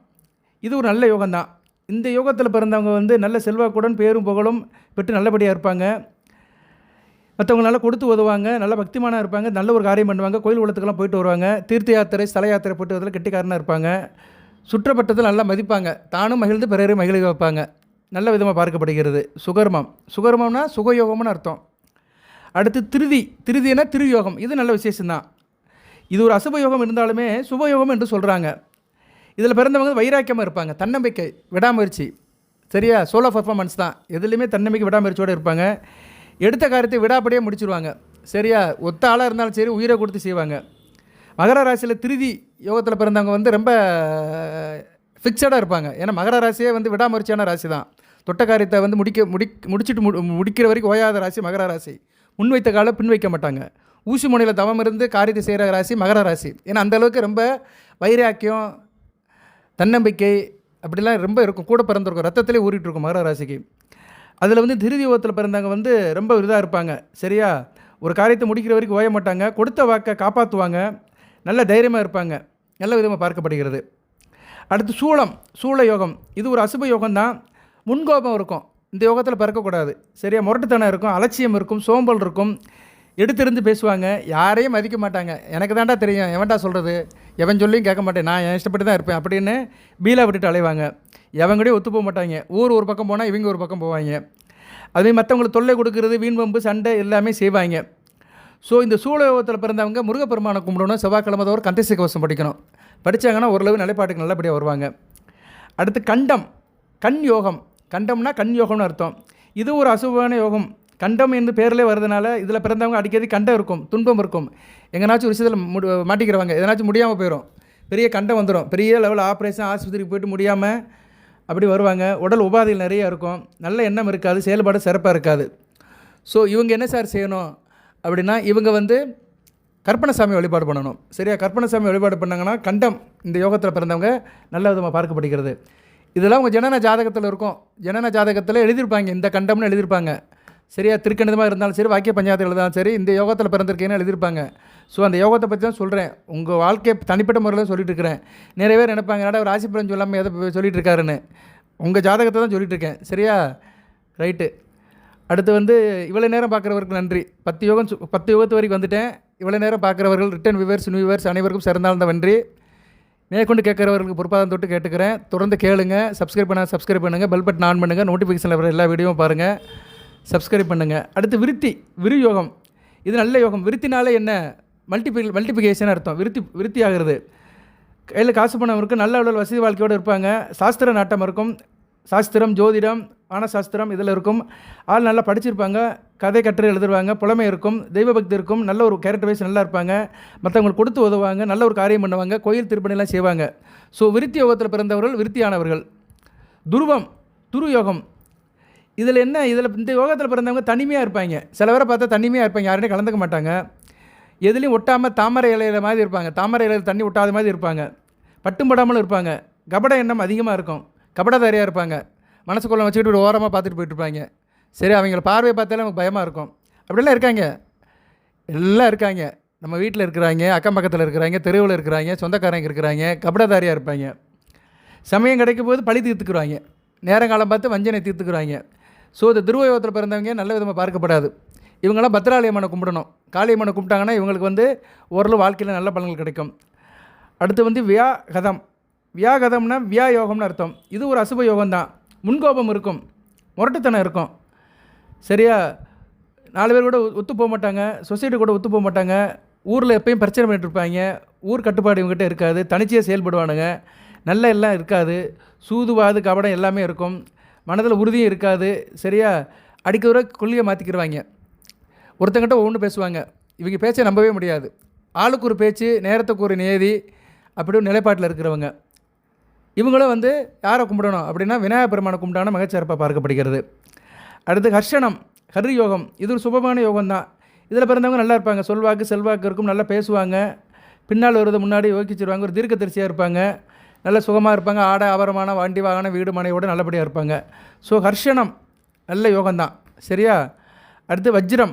இது ஒரு நல்ல யோகம்தான். இந்த யோகத்தில் பிறந்தவங்க வந்து நல்ல செல்வாக்குடன் பேரும் புகழும் பெற்று நல்லபடியாக இருப்பாங்க. மற்றவங்க நல்லா கொடுத்து உதவுவாங்க, நல்ல பக்திமானாக இருப்பாங்க, நல்ல ஒரு காரியம் பண்ணுவாங்க, கோயில் குளத்துக்கெல்லாம் போயிட்டு வருவாங்க, தீர்த்த யாத்திரை ஸ்தல யாத்திரை போட்டு வரதில் கெட்டிக்காரனாக இருப்பாங்க, சுற்றப்பட்டதில் நல்லா மதிப்பாங்க, தானும் மகிழ்ந்து பிறரையும் மகிழ வைப்பாங்க. நல்ல விதமாக பார்க்கப்படுகிறது சுகர்மம்னா சுகயோகம்னு அர்த்தம். அடுத்து திருதினா திருயோகம். இது நல்ல விசேஷம்தான். இது ஒரு அசுப யோகம் இருந்தாலுமே சுபயோகம் என்று சொல்கிறாங்க. இதில் பிறந்தவங்க வைராக்கியமாக இருப்பாங்க, தன்னம்பிக்கை, விடாமுயற்சி. சரியா, சோலோ பர்ஃபார்மன்ஸ் தான், எதுலேயுமே தன்னம்பிக்கை விடாமுயற்சியோடு இருப்பாங்க. எடுத்த காரியத்தை விடாப்படியே முடிச்சிருவாங்க. சரியா, ஒத்த ஆளாக இருந்தாலும் சரி உயிரை கொடுத்து செய்வாங்க. மகர ராசியில் திருதி யோகத்தில் பிறந்தவங்க வந்து ரொம்ப ஃபிக்ஸடாக இருப்பாங்க. ஏன்னா மகர ராசியே வந்து விடாமுயற்சியான ராசி தான். தொட்ட காரியத்தை வந்து முடிக்கிற வரைக்கும் ஓயாத ராசி மகர ராசி. முன் வைத்த காலம் பின் வைக்க மாட்டாங்க. ஊசி முனையில் தவம் இருந்து காரியத்தை செய்கிற ராசி மகர ராசி. ஏன்னா அந்தளவுக்கு ரொம்ப வைராக்கியம், தன்னம்பிக்கை அப்படிலாம் ரொம்ப இருக்கும், கூட பிறந்திருக்கும், ரத்தத்திலே ஊறிட்டுருக்கும் மகர ராசிக்கு. அதில் வந்து திருதி யோகத்தில் பிறந்தவங்க வந்து ரொம்ப இதாக இருப்பாங்க. சரியா, ஒரு காரியத்தை முடிக்கிற வரைக்கும் ஓய மாட்டாங்க, கொடுத்த வாக்கை காப்பாற்றுவாங்க, நல்ல தைரியமாக இருப்பாங்க, நல்ல விதமாக பார்க்கப்படுகிறது. அடுத்து சூள யோகம். இது ஒரு அசுப யோகம்தான். முன்கோபம் இருக்கும், இந்த யோகத்தில் பிறக்கக்கூடாது. சரியா, முரட்டுத்தனம் இருக்கும், அலட்சியம் இருக்கும், சோம்பல் இருக்கும், எடுத்திருந்து பேசுவாங்க, யாரையும் மதிக்க மாட்டாங்க. எனக்கு தாண்டா தெரியும், எவன்டா சொல்கிறது, எவன் சொல்லியும் கேட்க மாட்டேன், நான் என் இஷ்டப்பட்டு தான் இருப்பேன் அப்படின்னு பீலா விட்டுட்டு அலைவாங்க. எவங்கூடயும் ஒத்து போக மாட்டாங்க. ஊர் ஒரு பக்கம் போனால் இவங்க ஒரு பக்கம் போவாங்க. அதுமாதிரி மற்றவங்களுக்கு தொல்லை கொடுக்கறது, வீண் வம்பு, சண்டை எல்லாமே செய்வாங்க. ஸோ இந்த சூழயோகத்தில் பிறந்தவங்க முருகப்பெருமானை கும்பிடணும், செவ்வாய்க்கிழமை தவிர கந்தசை கவசம் படிக்கணும். படித்தாங்கன்னா ஓரளவு நிலைப்பாட்டுக்கு நல்லபடியாக வருவாங்க. அடுத்து கண் யோகம். கண்டம்னா கண் யோகம்னு அர்த்தம். இது ஒரு அசுபமான யோகம். கண்டம் என்று பேரிலே வருதுனால இதில் பிறந்தவங்க அடிக்கடி கண்டம் இருக்கும், துன்பம் இருக்கும். எங்கேனாச்சும் ஒரு விஷயத்தில் மாட்டிக்கிறவங்க, எதனாச்சும் முடியாமல் போயிடும், பெரிய கண்டம் வந்துடும், பெரிய லெவலில் ஆப்ரேஷன் ஆஸ்பத்திரிக்கு போய்ட்டு முடியாமல் அப்படி வருவாங்க. உடல் உபாதைகள் நிறையா இருக்கும், நல்ல எண்ணம் இருக்காது, செயல்பாடு சிறப்பாக இருக்காது. ஸோ இவங்க என்ன சார் செய்யணும் அப்படின்னா, இவங்க வந்து கற்பனசாமி வழிபாடு பண்ணணும். சரியா? கற்பனசாமி வழிபாடு பண்ணாங்கன்னா கண்டம் இந்த யோகத்தில் பிறந்தவங்க நல்ல விதமாக பார்க்கப்படுகிறது. இதெல்லாம் உங்கள் ஜனன ஜாதகத்தில் இருக்கும். ஜனன ஜாதகத்தில் எழுதியிருப்பாங்க, இந்த கண்டம்னு எழுதியிருப்பாங்க. சரியா? திருக்கணிதமாக இருந்தாலும் சரி, வாக்கிய பஞ்சாயத்தில் இருந்தாலும் சரி, இந்த யோகத்தில் பிறந்திருக்கேன்னு எழுதியிருப்பாங்க. ஸோ அந்த யோகத்தை பற்றி தான் சொல்கிறேன். உங்கள் வாழ்க்கையை தனிப்பட்ட முறையில் சொல்லிட்டு இருக்கிறேன். நிறைய பேர் நினைப்பாங்க, என்னடா ராசி பலன் சொல்லாமல் எதை சொல்லிட்டு இருக்காருன்னு. உங்கள் ஜாதகத்தை தான் சொல்லிட்டு இருக்கேன். சரியா? ரைட்டு. அடுத்து வந்து இவ்வளோ நேரம் பார்க்குறவருக்கு நன்றி. 10 யோகத்து வரைக்கும் வந்துட்டேன். இவ்வளோ நேரம் பார்க்குறவர்கள், ரிட்டன் வியூவர்ஸ், நியூ வியூவர்ஸ் அனைவருக்கும் சிறந்தாழ்ந்த நன்றி. மேற்கொண்டு கேட்குறவர்களுக்கு பொறுப்பாதம் தொட்டு கேட்டுக்கிறேன். தொடர்ந்து கேளுங்க. சப்ஸ்கிரைப் பண்ணுங்கள். பெல் பட்டன் ஆன் பண்ணுங்கள். நோட்டிஃபிகேஷனில் வர எல்லா வீடியோவும் பாருங்கள். சப்ஸ்கிரைப் பண்ணுங்கள். அடுத்து விரு யோகம். இது நல்ல யோகம். விருத்தினாலே என்ன? மல்டிபிகேஷன் அர்த்தம். விருத்தி ஆகிறது. கையில் காசு பணம் இருக்கும், நல்ல அளவில் வசதி வாழ்க்கையோடு இருப்பாங்க. சாஸ்திர நாட்டம் இருக்கும். சாஸ்திரம், ஜோதிடம், வானசாஸ்திரம் இதில் இருக்கும். ஆள் நல்லா படிச்சிருப்பாங்க, கதை கட்டுரை எழுதுவாங்க, புலமை இருக்கும், தெய்வ பக்தி இருக்கும், நல்ல ஒரு கேரக்டர் வைஸ் நல்லா இருப்பாங்க, மற்றவங்களுக்கு கொடுத்து உதவுவாங்க, நல்ல ஒரு காரியம் பண்ணுவாங்க, கோயில் திருப்பணிலாம் செய்வாங்க. ஸோ விருத்தி யோகத்தில் பிறந்தவர்கள் விருத்தியானவர்கள். துரு யோகம். இதில் என்ன? இந்த யோகத்தில் பிறந்தவங்க தனிமையாக இருப்பாங்க. சில பேரை பார்த்தா தனிமையாக இருப்பாங்க, யாரையும் கலந்துக்க மாட்டாங்க. எதுலேயும் ஒட்டாமல் தாமரை இலையில மாதிரி இருப்பாங்க. தாமரை இலையில் தண்ணி ஒட்டாத மாதிரி இருப்பாங்க. பட்டும் படாமலும் இருப்பாங்க. கபட எண்ணம் அதிகமாக இருக்கும். கபடதாரியாக இருப்பாங்க. மனசுக்குள்ளே வச்சுக்கிட்டு ஒரு ஓரமாக பார்த்துட்டு போயிட்டுருப்பாங்க. சரி, அவங்கள பார்வையை பார்த்தாலே நமக்கு பயமாக இருக்கும். அப்படிலாம் இருக்காங்க, எல்லாம் இருக்காங்க. நம்ம வீட்டில் இருக்கிறாங்க, அக்கம் பக்கத்தில் இருக்கிறாங்க, தெருவில் இருக்கிறாங்க, சொந்தக்காரங்க இருக்கிறாங்க, கபடதாரியாக இருப்பாங்க. சமயம் கிடைக்கும் போது பழி தீர்த்துக்குறாங்க, நேரங்காலம் பார்த்து வஞ்சனை தீர்த்துக்குறாங்க. ஸோ இந்த துருவயோகத்தில் பிறந்தவங்க நல்ல விதமாக பார்க்கப்படாது. இவங்களாம் பத்ராலயம்மனை கும்பிடணும். காளியம்மனை கும்பிட்டாங்கன்னா இவங்களுக்கு வந்து ஓரளவு வாழ்க்கையில் நல்ல பலன்கள் கிடைக்கும். அடுத்து வந்து வியாகதம்னா வியாயோகம்னு அர்த்தம். இது ஒரு அசுப யோகம் தான். முன்கோபம் இருக்கும், முரட்டுத்தனம் இருக்கும். சரியா? 4 பேர் கூட ஒத்து போக மாட்டாங்க, சொசைட்டி கூட ஒத்து போக மாட்டாங்க, ஊரில் எப்பயும் பிரச்சனை பண்ணிட்டு இருப்பாங்க. ஊர் கட்டுப்பாடு இவங்ககிட்ட இருக்காது, தனிச்சையாக செயல்படுவானுங்க, நல்ல எல்லாம் இருக்காது, சூதுவாது கபடம் எல்லாமே இருக்கும், மனதில் உறுதியும் இருக்காது. சரியா? அடிக்கிற கொள்கையை மாற்றிக்கிடுவாங்க. ஒருத்தங்கிட்ட ஒவ்வொன்று பேசுவாங்க, இவங்க பேச்சை நம்பவே முடியாது. ஆளுக்கு ஒரு பேச்சு, நேரத்துக்கு ஒரு நியதி, அப்படி ஒரு நிலைப்பாட்டில் இருக்கிறவங்க. இவங்களும் வந்து யாரை கும்பிடணும் அப்படின்னா விநாயகர் பெருமானை கும்பிட்டாங்கன்னா மிகச்சிறப்பாக பார்க்கப்படுகிறது. அடுத்து ஹரி யோகம். இது ஒரு சுபமான யோகம் தான். இதில் பிறந்தவங்க நல்லா இருப்பாங்க. செல்வாக்கு இருக்கும், நல்லா பேசுவாங்க, பின்னால் வருவதை முன்னாடி யோகிச்சிருவாங்க, ஒரு தீர்க்கதரிசியாக இருப்பாங்க, நல்ல சுகமாக இருப்பாங்க, ஆடை ஆபரமான வண்டி வாகனம் வீடு மனையோடு நல்லபடியாக இருப்பாங்க. ஸோ ஹர்ஷனம் நல்ல யோகம்தான். சரியா? அடுத்து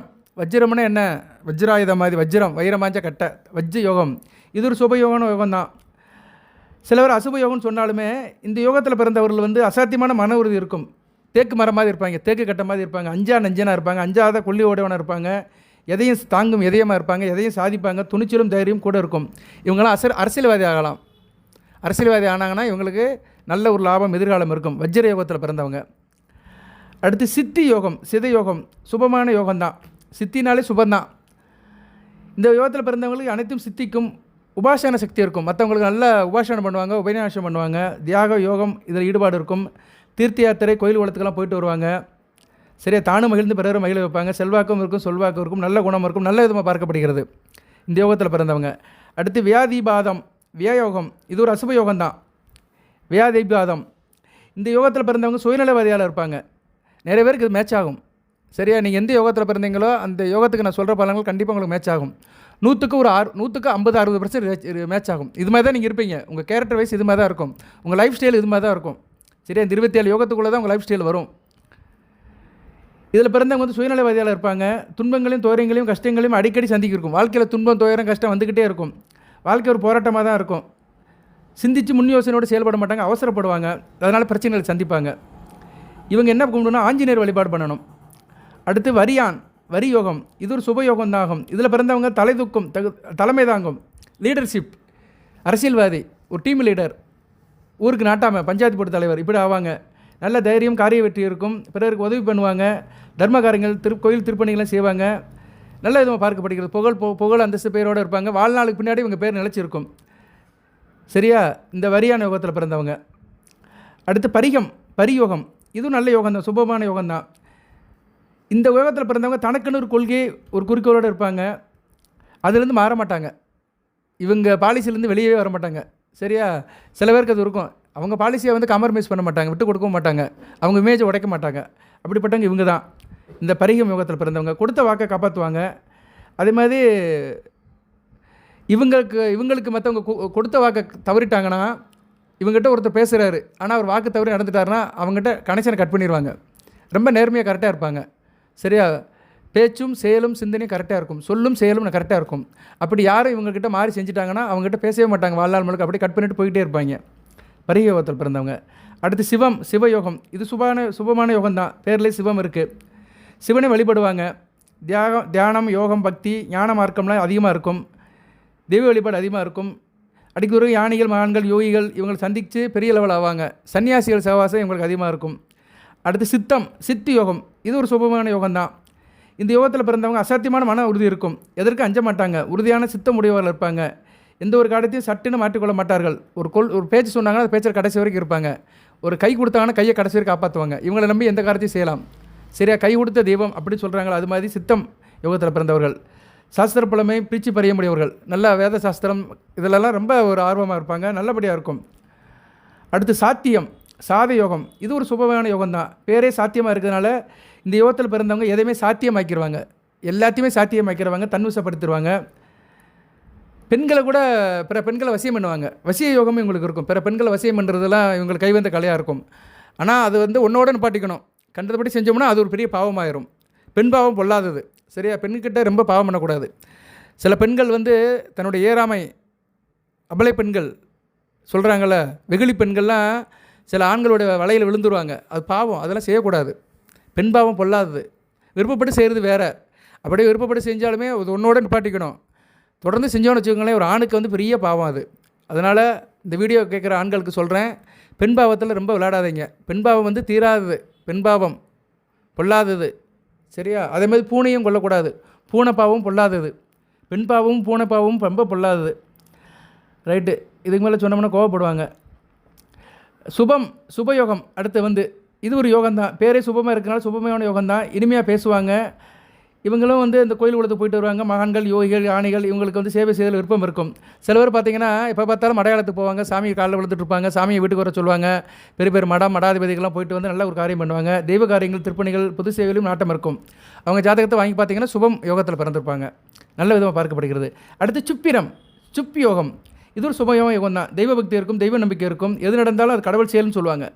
வஜ்ரம்னா என்ன? வஜ்ராயுதம் மாதிரி, வஜ்ரம் வைரமாஞ்ச கட்டை, யோகம். இது ஒரு சுபயோகமான யோகம் தான். சில பேர் அசுப யோகம்னு சொன்னாலுமே இந்த யோகத்தில் பிறந்தவர்கள் வந்து அசாத்தியமான மன உறுதி இருக்கும். தேக்கு மரம் மாதிரி இருப்பாங்க, தேக்கு கட்டை மாதிரி இருப்பாங்க, நஞ்சனாக இருப்பாங்க, அஞ்சாத கொல்லி ஓடவனாக இருப்பாங்க, எதையும் தாங்கும் இதயமாக இருப்பாங்க, எதையும் சாதிப்பாங்க, துணிச்சலும் தைரியம் கூட இருக்கும். இவங்களாம் அரசியல்வாதி ஆகலாம். அரசியல்வாதி ஆனாங்கன்னா இவங்களுக்கு நல்ல ஒரு லாபம் எதிர்காலம் இருக்கும். வஜ்ர யோகத்தில் பிறந்தவங்க. அடுத்து சித யோகம் சுபமான யோகம்தான். சித்தினாலே சுபந்தான். இந்த யோகத்தில் பிறந்தவங்களுக்கு அனைத்தும் சித்திக்கும், உபாசன சக்தி இருக்கும். மற்றவங்களுக்கு நல்ல உபாசனம் பண்ணுவாங்க, உபநியாசம் பண்ணுவாங்க, தியாக யோகம் இதில் ஈடுபாடு இருக்கும். தீர்த்த யாத்திரை, கோயில் குளத்துக்கெல்லாம் போயிட்டு வருவாங்க. சரியா? தானும் மகிழ்ந்து பிறரும் மகிழ வைப்பாங்க. செல்வாக்கும் இருக்கும், சொல்வாக்கும் இருக்கும், நல்ல குணம் இருக்கும், நல்ல விதமாக பார்க்கப்படுகிறது இந்த யோகத்தில் பிறந்தவங்க. அடுத்து வியாயோகம். இது ஒரு அசுப யோகம் தான். வியாதிபாதம். இந்த யோகத்தில் பிறந்தவங்க சுயநலவாதியால் இருப்பாங்க. நிறைய பேருக்கு இது மேட்ச் ஆகும். சரியா? நீங்கள் எந்த யோகத்தில் பிறந்தீங்களோ அந்த யோகத்துக்கு நான் சொல்கிற பலன்கள் கண்டிப்பாக உங்களுக்கு மேட்ச் ஆகும். 100க்கு 50-60% மேட்ச் ஆகும். இது மாதிரி தான் நீங்கள் இருப்பீங்க. உங்கள் கேரக்டர் வைஸ் இது மாதிரி தான் இருக்கும். உங்கள் லைஃப் ஸ்டைல் இது மாதிரி தான் இருக்கும். சரியா? இந்த 27 யோகத்துக்குள்ளே தான் உங்கள் லைஃப் ஸ்டைல் வரும். இதில் பிறந்தவங்க வந்து சுயநலவாதியால் இருப்பாங்க. துன்பங்களையும் துயரங்களையும் கஷ்டங்களையும் அடிக்கடி சந்திக்கிருக்கும். வாழ்க்கையில் துன்பம் துயரம் கஷ்டம் வந்துக்கிட்டே இருக்கும். வாழ்க்கை ஒரு போராட்டமாக தான் இருக்கும். சிந்தித்து முன் யோசனையோடு செயல்பட மாட்டாங்க, அவசரப்படுவாங்க, அதனால் பிரச்சனைகளை சந்திப்பாங்க. இவங்க என்ன கும்பிடணும்னா ஆஞ்சநேயர் வழிபாடு பண்ணணும். அடுத்து வரி யோகம். இது ஒரு சுபயோகம் தான் ஆகும். இதில் பிறந்தவங்க தலைமை தாங்கும், லீடர்ஷிப், அரசியல்வாதி, ஒரு டீம் லீடர், ஊருக்கு நாட்டாமை, பஞ்சாயத்து போர்டு தலைவர், இப்படி ஆவாங்க. நல்ல தைரியம், காரிய வெற்றி இருக்கும், பிறருக்கு உதவி பண்ணுவாங்க, தர்ம காரியங்கள் கோயில் திருப்பணிகள்லாம் செய்வாங்க, நல்ல விதமாக பார்க்கப்படுகிறது. புகழ் அந்தஸ்து பேரோடு இருப்பாங்க. வாழ்நாளுக்கு பின்னாடி இவங்க பேர் நிலச்சிருக்கும். சரியா? இந்த வரியான யோகத்தில் பிறந்தவங்க. அடுத்து பரியோகம். இதுவும் நல்ல யோகம் தான், சுபமான யோகம் தான். இந்த யோகத்தில் பிறந்தவங்க தனக்குன்னு ஒரு கொள்கை, ஒரு குறிக்கோளோடு இருப்பாங்க. அதுலேருந்து மாற மாட்டாங்க. இவங்க பாலிசிலேருந்து வெளியவே வர மாட்டாங்க. சரியா? சில பேருக்கு அது இருக்கும். அவங்க பாலிசியை வந்து காம்ப்ரமைஸ் பண்ண மாட்டாங்க, விட்டு கொடுக்கவும் மாட்டாங்க, அவங்க இமேஜை உடைக்க மாட்டாங்க. அப்படிப்பட்டவங்க இவங்க தான் இந்த பரிகம் யோகத்தில் பிறந்தவங்க. கொடுத்த வாக்கை காப்பாற்றுவாங்க. அதே மாதிரி இவங்களுக்கு மற்றவங்க கொடுத்த வாக்கை தவறிட்டாங்கன்னா, இவங்ககிட்ட ஒருத்தர் பேசுகிறாரு, ஆனால் அவர் வாக்கு தவறி நடந்துட்டாருன்னா அவங்ககிட்ட கனெக்ஷனை கட் பண்ணிடுவாங்க. ரொம்ப நேர்மையாக கரெக்டாக இருப்பாங்க. சரியா? பேச்சும் செயலும் சிந்தனையும் கரெக்டாக இருக்கும், சொல்லும் செயலும் கரெக்டாக இருக்கும். அப்படி யாரும் இவங்ககிட்ட மாறி செஞ்சுட்டாங்கன்னா அவங்ககிட்ட பேசவே மாட்டாங்க, வாழ்நாள் முழுக்க அப்படியே கட் பண்ணிட்டு போய்கிட்டே இருப்பாங்க பரிக யோகத்தில் பிறந்தவங்க. அடுத்து சிவயோகம். இது சுபமான யோகம் தான், பேர்லேயே சிவம் இருக்குது. சிவனை வழிபடுவாங்க. தியானம், யோகம், பக்தி, ஞான மார்க்கம்லாம் அதிகமாக இருக்கும். தெய்வ வழிபாடு அதிகமாக இருக்கும். அடிக்கொரு யானைகள், மகான்கள், யோகிகள் இவங்களை சந்தித்து பெரிய லெவல் ஆவாங்க. சன்னியாசிகள் சகவாசம் இவங்களுக்கு அதிகமாக இருக்கும். அடுத்து சித்து யோகம். இது ஒரு சுபமான யோகம் தான். இந்த யோகத்தில் பிறந்தவங்க அசாத்தியமான மன உறுதி இருக்கும். எதற்கு அஞ்ச மாட்டாங்க, உறுதியான சித்தம் உடையவர்கள் இருப்பாங்க. எந்த ஒரு காரியத்தையும் சட்டுன்னு மாற்றிக்கொள்ள மாட்டார்கள். ஒரு பேச்சு சொன்னாங்கன்னா அந்த பேச்சை கடைசி வரைக்கும் இருப்பாங்க. ஒரு கை கொடுத்தாங்கன்னா கையை கடைசி வரைக்கும் காப்பாற்றுவாங்க. இவங்களை நம்பி எந்த காரியத்தையும் செய்யலாம். சரியா? கை கொடுத்த தெய்வம் அப்படின்னு சொல்கிறாங்களோ அது மாதிரி சித்தம் யோகத்தில் பிறந்தவர்கள். சாஸ்திர புலமை பீச்சு பறிய முடியவர்கள். நல்ல வேத சாஸ்திரம் இதிலெல்லாம் ரொம்ப ஒரு ஆர்வமாக இருப்பாங்க, நல்லபடியாக இருக்கும். அடுத்து சாத யோகம். இது ஒரு சுபமான யோகம் தான், பேரே சாத்தியமாக இருக்கிறதுனால இந்த யோகத்தில் பிறந்தவங்க எதையுமே சாத்தியமாக்கிடுவாங்க, எல்லாத்தையுமே சாத்தியமாக்கிடுவாங்க, தன்வசப்படுத்திடுவாங்க. பெண்களை கூட பிற பெண்களை வசியம் பண்ணுவாங்க. வசிய யோகமும் இவங்களுக்கு இருக்கும். பிற பெண்களை வசியம் பண்ணுறதுலாம் இவங்களுக்கு கைவந்த கலையாக இருக்கும். ஆனால் அது வந்து ஒன்றோட நிப்பாட்டிக்கணும். கண்டபடி செஞ்சோம்னா அது ஒரு பெரிய பாவமாயிரும். பெண் பாவம் பொல்லாதது. சரியா? பெண்கிட்ட ரொம்ப பாவம் பண்ணக்கூடாது. சில பெண்கள் வந்து தன்னுடைய ஏறாமை, அபலை பெண்கள் சொல்கிறாங்கள, வெகுளி பெண்கள்லாம் சில ஆண்களுடைய வலையில் விழுந்துருவாங்க. அது பாவம், அதெல்லாம் செய்யக்கூடாது. பெண் பாவம் பொல்லாதது. விருப்பப்பட்டு செய்கிறது வேறு. அப்படியே விருப்பப்பட்டு செஞ்சாலுமே அது ஒன்றோட நிப்பாட்டிக்கணும். தொடர்ந்து செஞ்சோன்னு வச்சுக்கோங்களேன், ஒரு ஆணுக்கு வந்து பெரிய பாவம் அது. அதனால் இந்த வீடியோ கேட்குற ஆண்களுக்கு சொல்கிறேன், பெண் பாவத்தில் ரொம்ப விளையாடாதீங்க. பெண் பாவம் வந்து தீராதது, பெண் பாவம் பொல்லாதது. சரியா? அதே மாதிரி பூனையும் கொல்லக்கூடாது. பூனை பாவம் பொல்லாதது. பெண் பாவமும் பூனை பாவமும் ரொம்ப பொல்லாதது. ரைட்டு, இதுக்கு மேலே சொன்னோம்னா கோவப்படுவாங்க. சுபயோகம். அடுத்து வந்து இது ஒரு யோகம்தான், பேரே சுபமாக இருக்கிறனால சுபமான யோகம்தான். இனிமையாக பேசுவாங்க. இவங்களும் வந்து இந்த கோயில் உலகத்துக்கு போயிட்டு வருவாங்க. மகான்கள், யோகிகள், யானைகள் இவங்களுக்கு வந்து சேவை செய்தல் விருப்பம் இருக்கும். சில பேர் பார்த்திங்கன்னா எப்போ பார்த்தாலும் மடையாளத்துக்கு போவாங்க, சாமியை காலில் விழுந்துட்டு இருப்பாங்க, சாமியை வீட்டுக்கு வர சொல்லுவாங்க. பெரிய பெரிய மடாதிபதிகள்லாம் போயிட்டு வந்து நல்ல ஒரு காரியம் பண்ணுவாங்க. தெய்வ காரியங்கள், திருப்பணிகள், பொது சேவையிலும் நாட்டம் இருக்கும். அவங்க ஜாதகத்தை வாங்கி பார்த்திங்கன்னா சுபம் யோகத்தில் பிறந்திருப்பாங்க. நல்ல விதமாக பார்க்கப்படுகிறது. அடுத்து சுப்பி யோகம். இது ஒரு சுபயோக யோகம் தான். தெய்வ பக்தி இருக்கும், தெய்வ நம்பிக்கை இருக்கும். எது நடந்தாலும் அது கடவுள் செயல்னு சொல்லுவாங்க.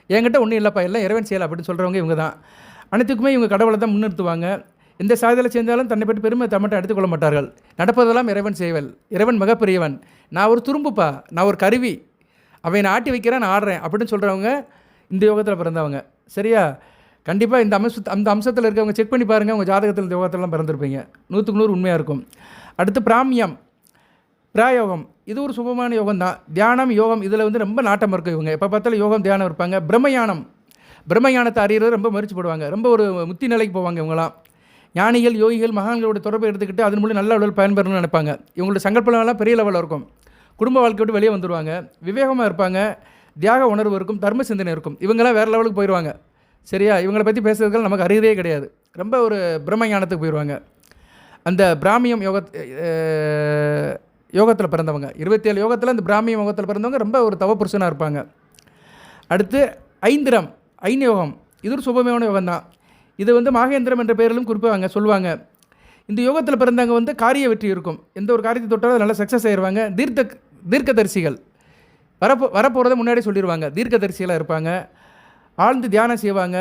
என்கிட்ட ஒன்றும் இல்லைப்பா, எல்லாம் இறைவன் செயல் அப்படின்னு சொல்கிறவங்க இவங்க தான். அனைத்துக்குமே இவங்க கடவுளை தான் முன்னிறுத்துவாங்க. எந்த சாதனையில் செஞ்சாலும் தன்னை பற்றி பெருமை தம்மட்டை எடுத்துக்கொள்ள மாட்டார்கள். நடப்பதெல்லாம் இறைவன் செய்வல். இறைவன் மிகப்பெரியவன். நான் ஒரு துரும்புப்பா, நான் ஒரு கருவி, அவன் ஆட்டி வைக்கிறேன், நான் ஆடுறேன் அப்படின்னு சொல்கிறவங்க இந்த யோகத்தில் பிறந்தவங்க. சரியா? கண்டிப்பாக அந்த அம்சத்தில் இருக்கவங்க செக் பண்ணி பாருங்கள், உங்கள் ஜாதகத்தில் இந்த யோகத்திலலாம் பிறந்திருப்பீங்க. 100க்கு 100 உண்மையாக இருக்கும். அடுத்து பிராயோகம். இது ஒரு சுபமான யோகம் தான். தியானம், யோகம் இதில் வந்து ரொம்ப நாட்டம் இருக்கும். இவங்க எப்போ பார்த்தாலும் யோகம், தியானம் இருப்பாங்க. பிரம்மஞானத்தை அறியறது ரொம்ப முயற்சி போடுவாங்க. ரொம்ப ஒரு முத்தி நிலைக்கு போவாங்க இவங்களாம். ஞானிகள், யோகிகள், மகான்களோட தொடர்பை எடுத்துக்கிட்டு அதன் மூலம் நல்ல உடல் பயன்பெறணும்னு நினைப்பாங்க. இவங்களோட சங்கல்பம்லாம் பெரிய லெவலில் இருக்கும். குடும்ப வாழ்க்கை விட்டு வெளியே வந்துடுவாங்க. விவேகமாக இருப்பாங்க. தியாக உணர்வு இருக்கும், தர்ம சிந்தனை இருக்கும். இவங்களாம் வேறு லெவலுக்கு போயிடுவாங்க. சரியா? இவங்களை பற்றி பேசுறதுக்கு நமக்கு அறியதே கிடையாது. ரொம்ப ஒரு பிரம்மஞானத்துக்கு போயிடுவாங்க. அந்த பிராமியம் யோகத்தில் பிறந்தவங்க 27 யோகத்தில் அந்த பிராமியம் யோகத்தில் பிறந்தவங்க ரொம்ப ஒரு தவப்புருஷனாக இருப்பாங்க. அடுத்து ஐந்திரம் இது ஒரு சுபமான யோகம் தான். இது வந்து மாகேந்திரம் என்ற பெயரிலும் குறிப்பாங்க சொல்லுவாங்க. இந்த யோகத்தில் பிறந்தவங்க வந்து காரிய வெற்றி இருக்கும். எந்த ஒரு காரியத்தை தொட்டாலும் நல்லா சக்ஸஸ் ஆயிடுவாங்க. தீர்க்கதரிசிகள் வரப்போகிறத முன்னாடி சொல்லிடுவாங்க. தீர்க்கதரிசிகளாக இருப்பாங்க. ஆழ்ந்து தியானம் செய்வாங்க.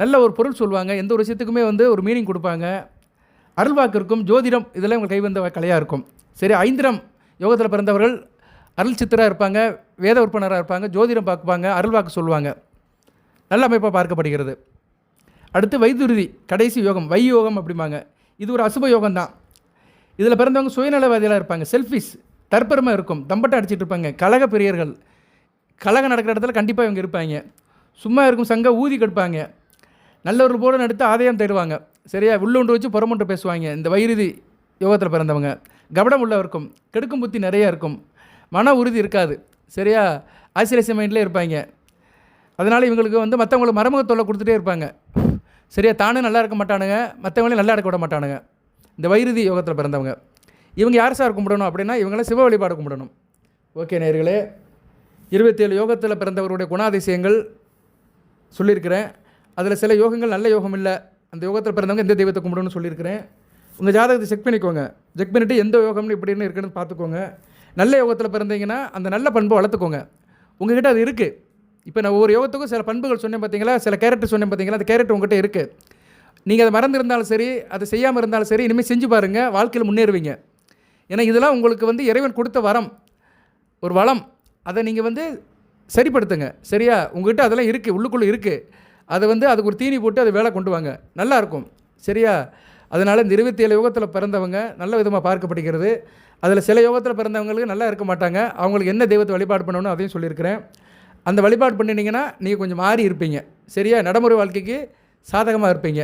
நல்ல ஒரு பொருள் சொல்லுவாங்க. எந்த ஒரு விஷயத்துக்குமே வந்து ஒரு மீனிங் கொடுப்பாங்க. அருள்வாக்கு இருக்கும். ஜோதிடம் இதெல்லாம் உங்கள் கைவந்த கலையாக இருக்கும். சரி, ஐந்திரம் யோகத்தில் பிறந்தவர்கள் அருள் சித்தராக இருப்பாங்க, வேத உறுப்பினராக இருப்பாங்க, ஜோதிடம் பார்ப்பாங்க, அருள்வாக்கு சொல்லுவாங்க. நல்ல அமைப்பாக பார்க்கப்படுகிறது. அடுத்து வைதுருதி, கடைசி யோகம், யோகம் அப்படிம்பாங்க. இது ஒரு அசுப யோகம் தான். இதில் பிறந்தவங்க சுயநலவாதிகளாக இருப்பாங்க. செல்ஃபிஷ், தற்பெருமை இருக்கும், தம்பட்டை அடிச்சிட்டு இருப்பாங்க. கழக பிரியர்கள், கழகம் நடக்கிற இடத்துல கண்டிப்பாக இவங்க இருப்பாங்க. சும்மா இருக்கும் சங்க ஊதி கெடுப்பாங்க. நல்லவர்கள் போல நடுத்து ஆதாயம் தருவாங்க. சரியா? உள்ளொன்று வச்சு புறமொன்று பேசுவாங்க. இந்த வைருதி யோகத்தில் பிறந்தவங்க கபடம் உள்ள இருக்கும். கெடுக்கும் புத்தி நிறையா இருக்கும். மன உறுதி இருக்காது. சரியா? ஆசிரியர் மைண்ட்லேயே இருப்பாங்க. அதனால் இவங்களுக்கு வந்து மற்றவங்களுக்கு மறைமுக தொல்லை கொடுத்துட்டே இருப்பாங்க. சரியா? தானும் நல்லா இருக்க மாட்டானுங்க, மற்றவங்களையும் நல்லா இருக்க விட மாட்டானுங்க. இந்த வைருதி யோகத்தில் பிறந்தவங்க இவங்க யார் சார் கும்பிடணும் அப்படின்னா, இவங்களாம் சிவ வழிபாடு கும்பிடணும். ஓகே நேயர்களே, 27 யோகத்தில் பிறந்தவருடைய குணாதிசயங்கள் சொல்லியிருக்கிறேன். அதில் சில யோகங்கள் நல்ல யோகம் இல்லை, அந்த யோகத்தில் பிறந்தவங்க எந்த தெய்வத்தை கும்பிடணும்னு சொல்லியிருக்கிறேன். உங்கள் ஜாதகத்தை செக் பண்ணிக்கோங்க. செக் பண்ணிவிட்டு எந்த யோகம்னு இப்படின்னு இருக்குன்னு பார்த்துக்கோங்க. நல்ல யோகத்தில் பிறந்தீங்கன்னா அந்த நல்ல பண்பை வளர்த்துக்கோங்க. உங்கள்கிட்ட அது இருக்குது. இப்போ நான் ஒவ்வொரு யோகத்துக்கும் சில பண்புகள் சொன்னேன் பார்த்தீங்களா, சில கேரக்டர் சொன்னேன் பார்த்தீங்களா, அந்த கேரக்டர் உங்கள்கிட்ட இருக்குது. நீங்கள் அதை மறந்துருந்தாலும் சரி, அதை செய்யாமல் இருந்தாலும் சரி, இனிமேல் செஞ்சு பாருங்கள், வாழ்க்கையில் முன்னேறுவீங்க. ஏன்னா இதெல்லாம் உங்களுக்கு வந்து இறைவன் கொடுத்த வரம், ஒரு வளம். அதை நீங்கள் சரிப்படுத்துங்க. சரியா? உங்கள்கிட்ட அதெல்லாம் இருக்குது, உள்ளுக்குள்ளே இருக்குது. அதை அதுக்கு ஒரு தீனி போட்டு அதை வேலை கொண்டு வாங்க, நல்லாயிருக்கும். சரியா? அதனால் இந்த 27 யோகத்தில் பிறந்தவங்க நல்ல விதமாக பார்க்கப்படுகிறது. அதில் சில யோகத்தில் பிறந்தவங்களுக்கு நல்லா இருக்க மாட்டாங்க. அவங்களுக்கு என்ன தெய்வத்தை வழிபாடு பண்ணணும் அதையும் சொல்லியிருக்கிறேன். அந்த வழிபாடு பண்ணினீங்கன்னா நீங்கள் கொஞ்சம் மாறி இருப்பீங்க. சரியா? நடைமுறை வாழ்க்கைக்கு சாதகமாக இருப்பீங்க.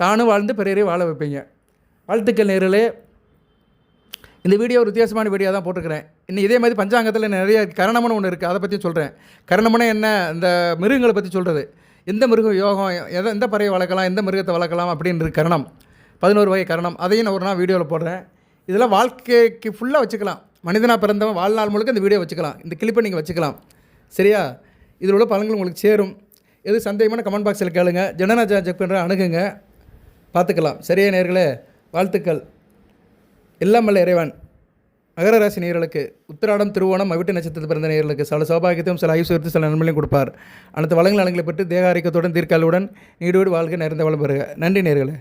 தானும் வாழ்ந்து பிறரையும் வாழ வைப்பீங்க. வாழ்த்துக்கள் நேயர்களே. இந்த வீடியோ ஒரு வித்தியாசமான வீடியோ தான் போட்டிருக்கிறேன். இன்னும் இதே மாதிரி பஞ்சாங்கத்தில் நிறைய கரணம்னு ஒன்று இருக்குது, அதை பற்றியும் சொல்கிறேன். கரணம்னா என்ன, இந்த மிருகங்களை பற்றி சொல்கிறது. எந்த மிருகம் யோகம், எந்த பறவை வளர்க்கலாம், எந்த மிருகத்தை வளர்க்கலாம் அப்படின்றது கரணம். 11 வகை கரணம். அதையும் நான் ஒரு நாள் வீடியோவில் போடுறேன். இதெல்லாம் வாழ்க்கைக்கு ஃபுல்லாக வச்சுக்கலாம். மனிதனாக பிறந்தவன் வாழ்நாள் முழுக்க இந்த வீடியோ வச்சுக்கலாம், இந்த கிளிப்பை நீங்கள் வச்சுக்கலாம். சரியா? இதில் உள்ள பலன்கள் உங்களுக்கு சேரும். எது சந்தேகமான கமெண்ட் பாக்ஸில் கேளுங்க. ஜனநாயக செக் பண்ணுற அணுகுங்க, பார்த்துக்கலாம். சரியா நேயர்களே? வாழ்த்துக்கள். எல்லாம் வல்ல இறைவன் மகர ராசி நேயர்களுக்கு, உத்திராடம், திருவோணம், அவிட்ட நட்சத்திரத்தில் பிறந்த நேயர்களுக்கு சில சௌபாகியத்தையும் சில ஐஸ்வர்யத்தையும் சில நன்மைகளையும் கொடுப்பார். அனைத்து வளங்கள் நலங்களை பெற்று தேக ஆரோக்கியத்துடன் தீர்க்காலுடன் நீடோடு வாழ்க்கை நிறைந்த வளம் பெறுக. நன்றி நேயர்களே.